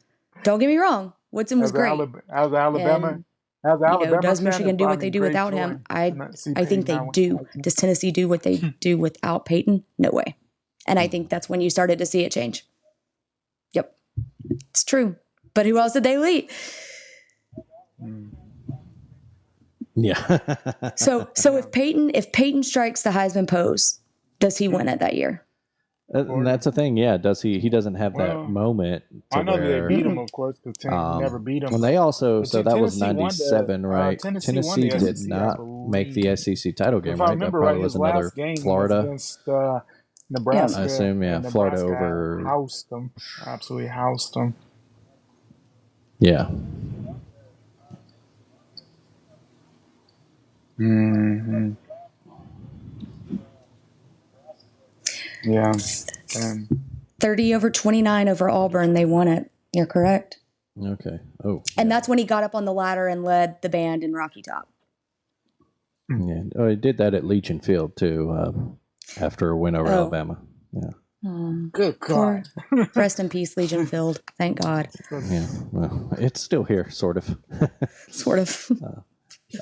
don't get me wrong, Woodson was As a great. As a Alabama, And, as a Alabama does fan, Michigan it do brought what they me do great without joy him? to not see I think Peyton they now. do. Does Tennessee do what they do without Peyton? No way. And I think that's when you started to see it change. Yep. It's true. But who else did they lead? Yeah. So if Peyton strikes the Heisman pose, does he win it that year? And that's the thing, yeah. Does he doesn't have that Well, moment to I know where they beat him, of course, because Tennessee never beat him. when they also But so that was Tennessee won the- 97, right? Tennessee won Tennessee the did SEC, not I make the SEC title game, If I right? That remember probably right, was his another last game Florida. was against Nebraska. I assume, yeah, and Florida Nebraska over- housed them, absolutely housed them. Yeah. Yeah, and 30 over 29 over Auburn, they won it. You're correct. Okay. Oh. And that's when he got up on the ladder and led the band in Rocky Top. Yeah. Oh, he did that at Legion Field too, after a win over Oh. Alabama. Yeah. good God, Rest in peace, Legion Field. Thank God. Yeah. Well, it's still here, sort of. Sort of.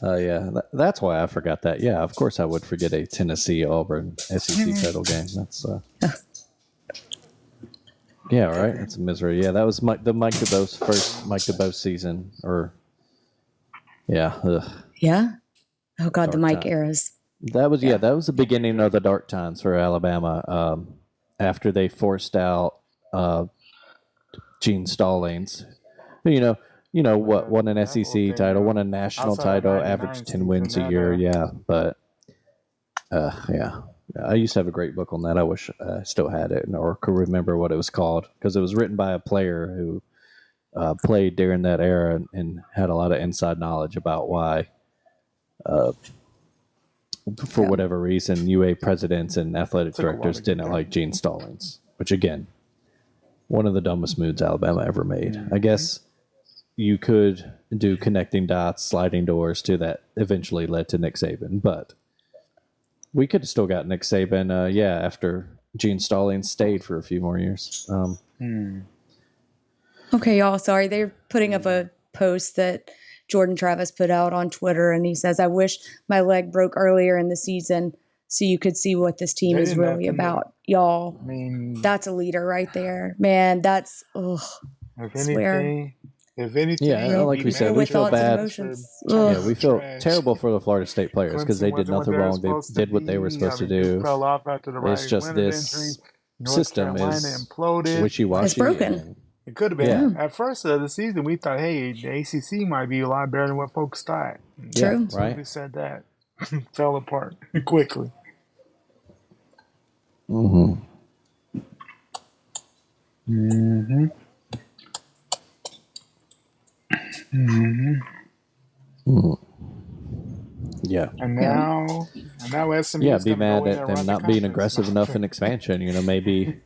Yeah. That's why I forgot that. Yeah. Of course, I would forget a Tennessee Auburn SEC title game. That's. Yeah. Right. That's a misery. Yeah. That was the Mike DeBose first Mike DeBose season, or. Yeah. Ugh. Yeah. Oh God, the Dark Mike time. eras. That was that was the beginning of the dark times for Alabama. After they forced out Gene Stallings, you know what won an SEC title, won a national outside of title, 99 averaged 10 season, wins a that, year. Yeah, but yeah, I used to have a great book on that. I wish I still had it or could remember what it was called because it was written by a player who played during that era and had a lot of inside knowledge about why. For whatever reason, UA presidents and athletic Took a while directors to get didn't there. like Gene Stallings, which again, one of the dumbest moves Alabama ever made. I guess you could do connecting dots, sliding doors to that eventually led to Nick Saban, but we could have still got Nick Saban, after Gene Stallings stayed for a few more years. Okay, y'all. Sorry, they're putting up a post that Jordan Travis put out on Twitter, and he says, "I wish my leg broke earlier in the season so you could see what this team They is didn't have really to about." Y'all, I mean, that's a leader right there, man. That's ugh. if swear. anything, Yeah, like we said, we with feel thoughts and bad. emotions. Yeah, Ugh. we feel Trash. terrible for the Florida State players because they Clemson did wasn't what nothing they were wrong. They supposed to did what they were be. supposed to I mean, Duke do. fell off after the It's Riley just Leonard this injury. North system Carolina is imploded. wishy-washy. It's broken. and- It could have been at first of the season. We thought, hey, the ACC might be a lot better than what folks thought. True. Right. We said that fell apart quickly. Mm-hmm. Yeah. And now SMU Yeah, is be going to go mad in there at and them run the not being conference. aggressive No, I'm enough in joking. expansion. Maybe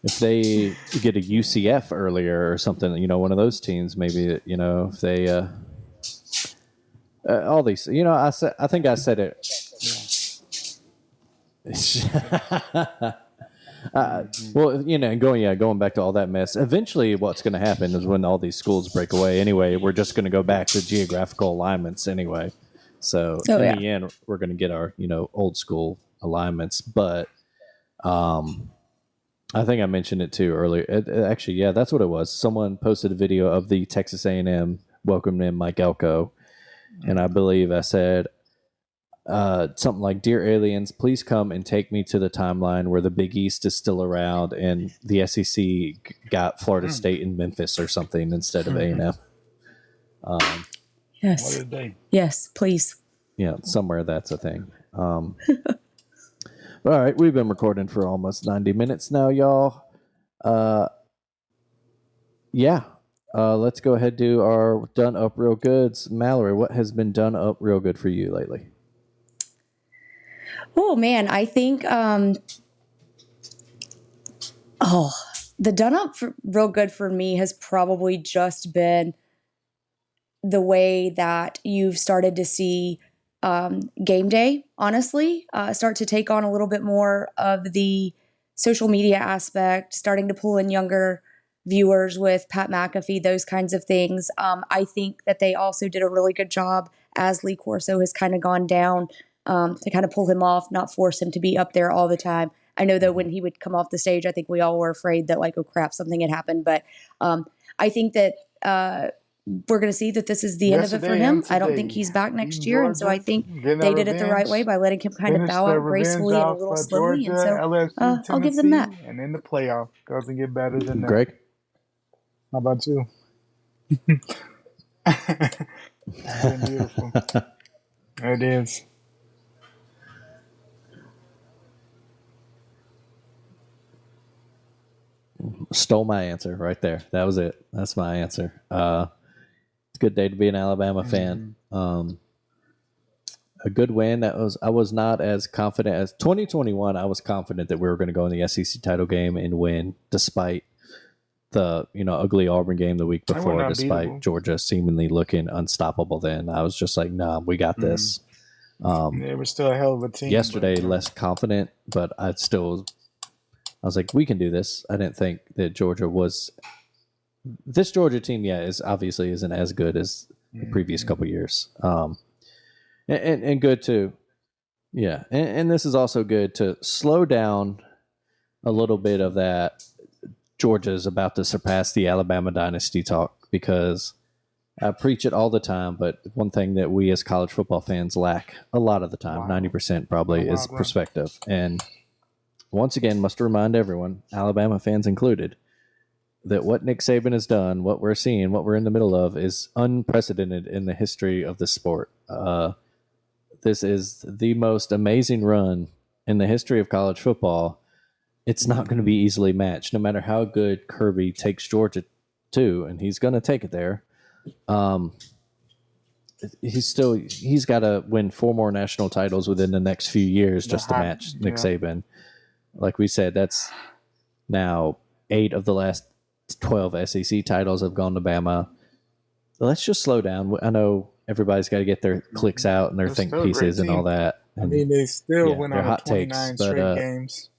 if they get a UCF earlier or something, one of those teams, maybe, if they, all these, I think I said it. Well, going back to all that mess. Eventually, what's going to happen is when all these schools break away. Anyway, we're just going to go back to geographical alignments anyway. So Oh, in yeah. the end, we're going to get our old school alignments. But I think I mentioned it too earlier. Actually, yeah, that's what it was. Someone posted a video of the Texas A&M welcoming in Mike Elko, and I believe I said something like, "Dear aliens, please come and take me to the timeline where the Big East is still around and the SEC got Florida State and Memphis or something instead of A&M." What Yes. a day. Yes, please. Yeah, somewhere that's a thing. All right, we've been recording for almost 90 minutes now, y'all. Yeah, let's go ahead and do our done up real goods. Mallory, what has been done up real good for you lately? Oh man, I think the done up real good for me has probably just been the way that you've started to see game day, honestly, start to take on a little bit more of the social media aspect, starting to pull in younger viewers with Pat McAfee, those kinds of things. I think that they also did a really good job as Lee Corso has kind of gone down to kind of pull him off, not force him to be up there all the time. I know that when he would come off the stage, I think we all were afraid that, like, oh crap, something had happened. But I think that we're going to see that this is the end of it for Yesterday him. and I don't think today, he's back next beating year. And so I Georgia, think getting they their did it the right way revenge, by letting him kind of finish bow their out revenge gracefully and a off little slowly. And Georgia, so LSU, I'll give them that. Tennessee, and in the playoff. Doesn't get better than that. Greg? How about you? It's been beautiful. It is. Stole my answer right there. That was it. That's my answer. It's a good day to be an Alabama fan. A good win. I was not as confident as 2021. I was confident that we were going to go in the SEC title game and win, despite the ugly Auburn game the week They were before, not despite beatable. Georgia seemingly looking unstoppable. Then I was just like, nah, we got this. They were still a hell of a team. Yesterday, but, less confident, but I was like, we can do this. I didn't think that Georgia was. This Georgia team, is obviously isn't as good as the previous couple years. And good too. Yeah. And this is also good to slow down a little bit of that. Georgia is about to surpass the Alabama dynasty talk, because I preach it all the time, but one thing that we as college football fans lack a lot of the time, 90% probably, is perspective. And once again, must remind everyone, Alabama fans included, that what Nick Saban has done, what we're seeing, what we're in the middle of, is unprecedented in the history of the sport. This is the most amazing run in the history of college football. It's not going to be easily matched, no matter how good Kirby takes Georgia to, and he's going to take it there. He's got to win 4 more national titles within the next few years just to match Nick Saban. Like we said, that's now 8 of the last 12 SEC titles have gone to Bama. Let's just slow down. I know everybody's got to get their clicks out and their think pieces and all that. I mean, they still went they're on hot 29 takes, straight but games.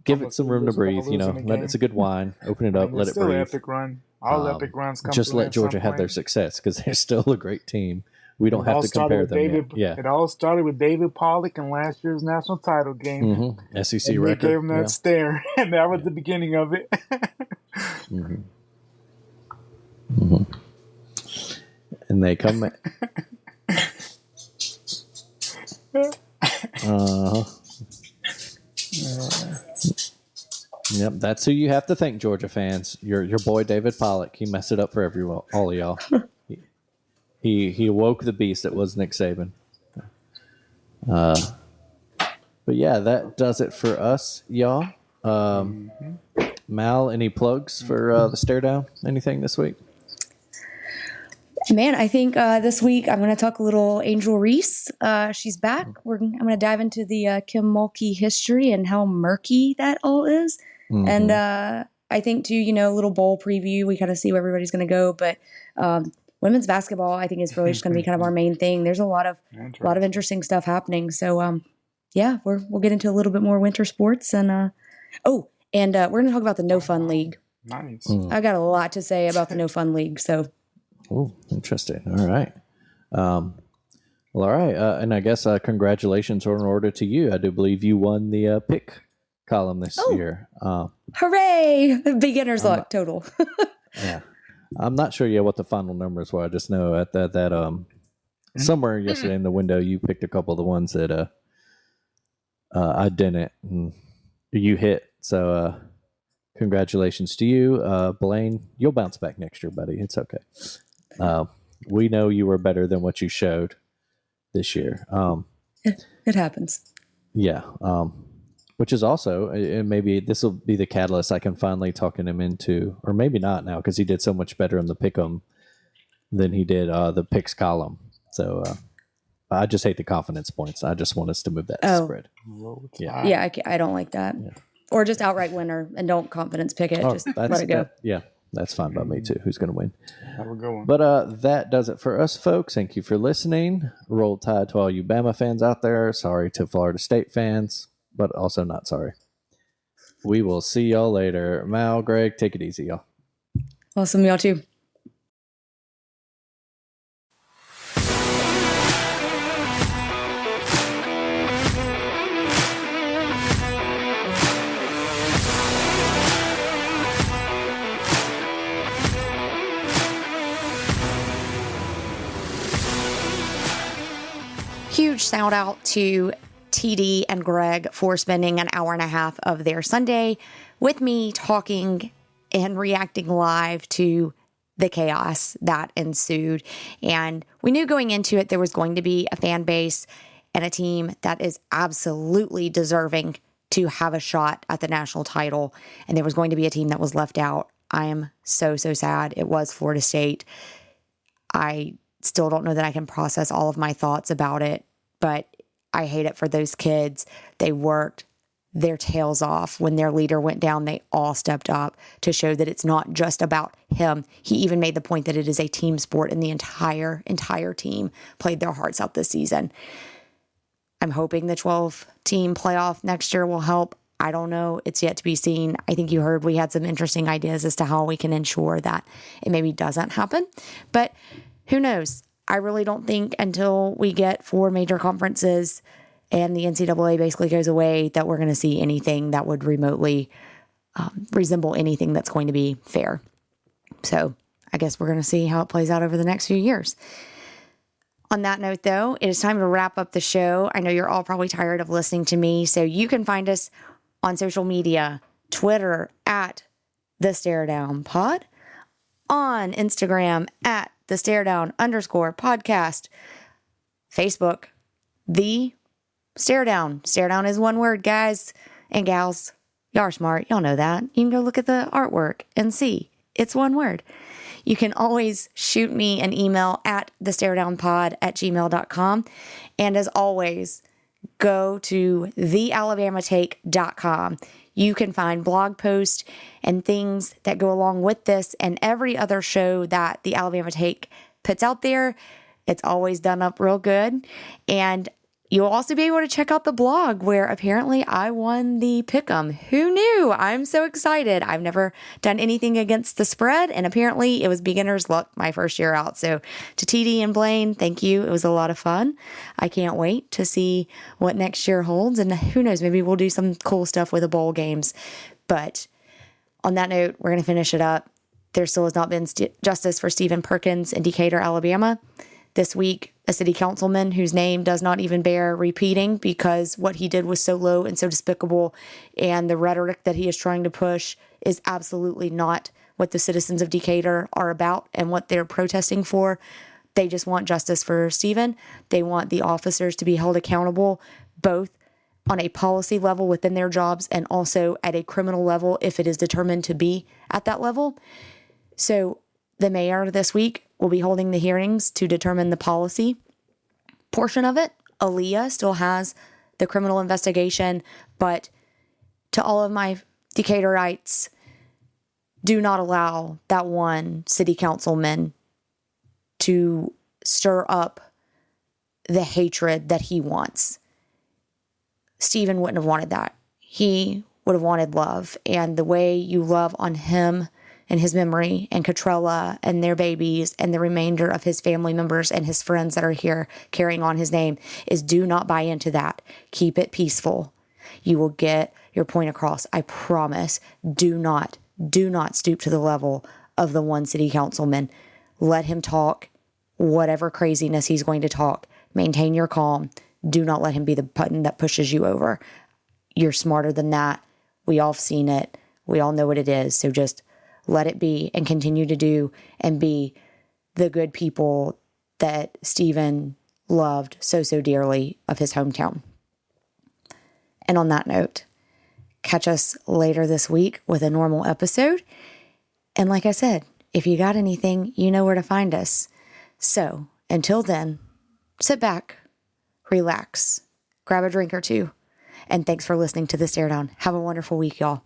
give it some room to breathe. It's a good wine. Open it up, let it Still breathe. an epic run. All epic runs come Just through let at Georgia some have their point. success, because they're still a great team. We don't It all have to started compare with them David. yet. It all started with David Pollock in last year's national title game. Mm-hmm. SEC And they record. gave him that stare, and that was the beginning of it. And they come. Yep, that's who you have to thank, Georgia fans. Your boy David Pollock. He messed it up for everyone, all of y'all. He awoke the beast that was Nick Saban. But yeah, that does it for us, y'all. Mal, any plugs for the Stare Down? Anything this week? Man, I think this week I'm going to talk a little Angel Reese. She's back. I'm going to dive into the Kim Mulkey history and how murky that all is. And I think too, a little bowl preview. We kind of see where everybody's going to go, but women's basketball, I think, is really just going to be kind of our main thing. There's a lot of interesting stuff happening. So yeah, we'll get into a little bit more winter sports, and we're going to talk about the No Fun League. Nice. I got a lot to say about the No Fun League. So. Oh, interesting. All right. Well, all right. And I guess congratulations are in order to you. I do believe you won the pick column this year. Hooray! Beginner's luck total. Yeah. I'm not sure yet what the final numbers were. I just know at that somewhere yesterday in the window, you picked a couple of the ones that I didn't. And you hit. So congratulations to you. Blaine, you'll bounce back next year, buddy. It's okay. We know you were better than what you showed this year. It happens. Yeah. Which is also, and maybe this will be the catalyst I can finally talking him into, or maybe not now, because he did so much better in the pick'em than he did the picks column. So I just hate the confidence points. I just want us to move that spread. Yeah, I don't like that. Yeah. Or just outright winner and don't confidence pick it. Just let it go. Yeah. That's fine by me too. Who's going to win? Have a good one. But that does it for us, folks. Thank you for listening. Roll Tide to all you Bama fans out there. Sorry to Florida State fans, but also not sorry. We will see y'all later. Mal, Greg, take it easy, y'all. Awesome, y'all too. Huge shout out to TD and Greg for spending an hour and a half of their Sunday with me talking and reacting live to the chaos that ensued. And we knew going into it there was going to be a fan base and a team that is absolutely deserving to have a shot at the national title. And there was going to be a team that was left out. I am so sad. It was Florida State. I still don't know that I can process all of my thoughts about it, but I hate it for those kids. They worked their tails off. When their leader went down, they all stepped up to show that it's not just about him. He even made the point that it is a team sport, and the entire team played their hearts out this season. I'm hoping the 12-team playoff next year will help. I don't know. It's yet to be seen. I think you heard we had some interesting ideas as to how we can ensure that it maybe doesn't happen, but who knows? I really don't think until we get 4 major conferences and the NCAA basically goes away that we're going to see anything that would remotely resemble anything that's going to be fair. So I guess we're going to see how it plays out over the next few years. On that note, though, it is time to wrap up the show. I know you're all probably tired of listening to me, so you can find us on social media, Twitter at The Stare Down Pod, on Instagram at The Stare Down _podcast, Facebook, The Stare Down. Stare Down is one word, guys and gals. Y'all are smart. Y'all know that. You can go look at the artwork and see. It's one word. You can always shoot me an email at thestaredownpod@gmail.com. And as always, go to thealabamatake.com. You can find blog posts and things that go along with this and every other show that the Alabama Take puts out there. It's always done up real good. And you'll also be able to check out the blog where apparently I won the pick'em. Who knew? I'm so excited. I've never done anything against the spread, and apparently it was beginner's luck my first year out. So to TD and Blaine, thank you. It was a lot of fun. I can't wait to see what next year holds, and who knows, maybe we'll do some cool stuff with the bowl games. But on that note, we're going to finish it up. There still has not been justice for Stephen Perkins in Decatur, Alabama. This week, a city councilman whose name does not even bear repeating because what he did was so low and so despicable, and the rhetoric that he is trying to push is absolutely not what the citizens of Decatur are about and what they're protesting for. They just want justice for Stephen. They want the officers to be held accountable, both on a policy level within their jobs and also at a criminal level if it is determined to be at that level. So the mayor this week will be holding the hearings to determine the policy portion of it. Aaliyah still has the criminal investigation, but to all of my Decatorites, do not allow that one city councilman to stir up the hatred that he wants. Stephen wouldn't have wanted that. He would have wanted love. And the way you love on him and his memory and Catrella and their babies and the remainder of his family members and his friends that are here carrying on his name is do not buy into that. Keep it peaceful. You will get your point across. I promise. Do not stoop to the level of the one city councilman. Let him talk whatever craziness he's going to talk. Maintain your calm. Do not let him be the button that pushes you over. You're smarter than that. We all have seen it. We all know what it is. So just let it be and continue to do and be the good people that Stephen loved so dearly of his hometown. And on that note, catch us later this week with a normal episode. And like I said, if you got anything, you know where to find us. So until then, sit back, relax, grab a drink or two, and thanks for listening to The Stare Down. Have a wonderful week, y'all.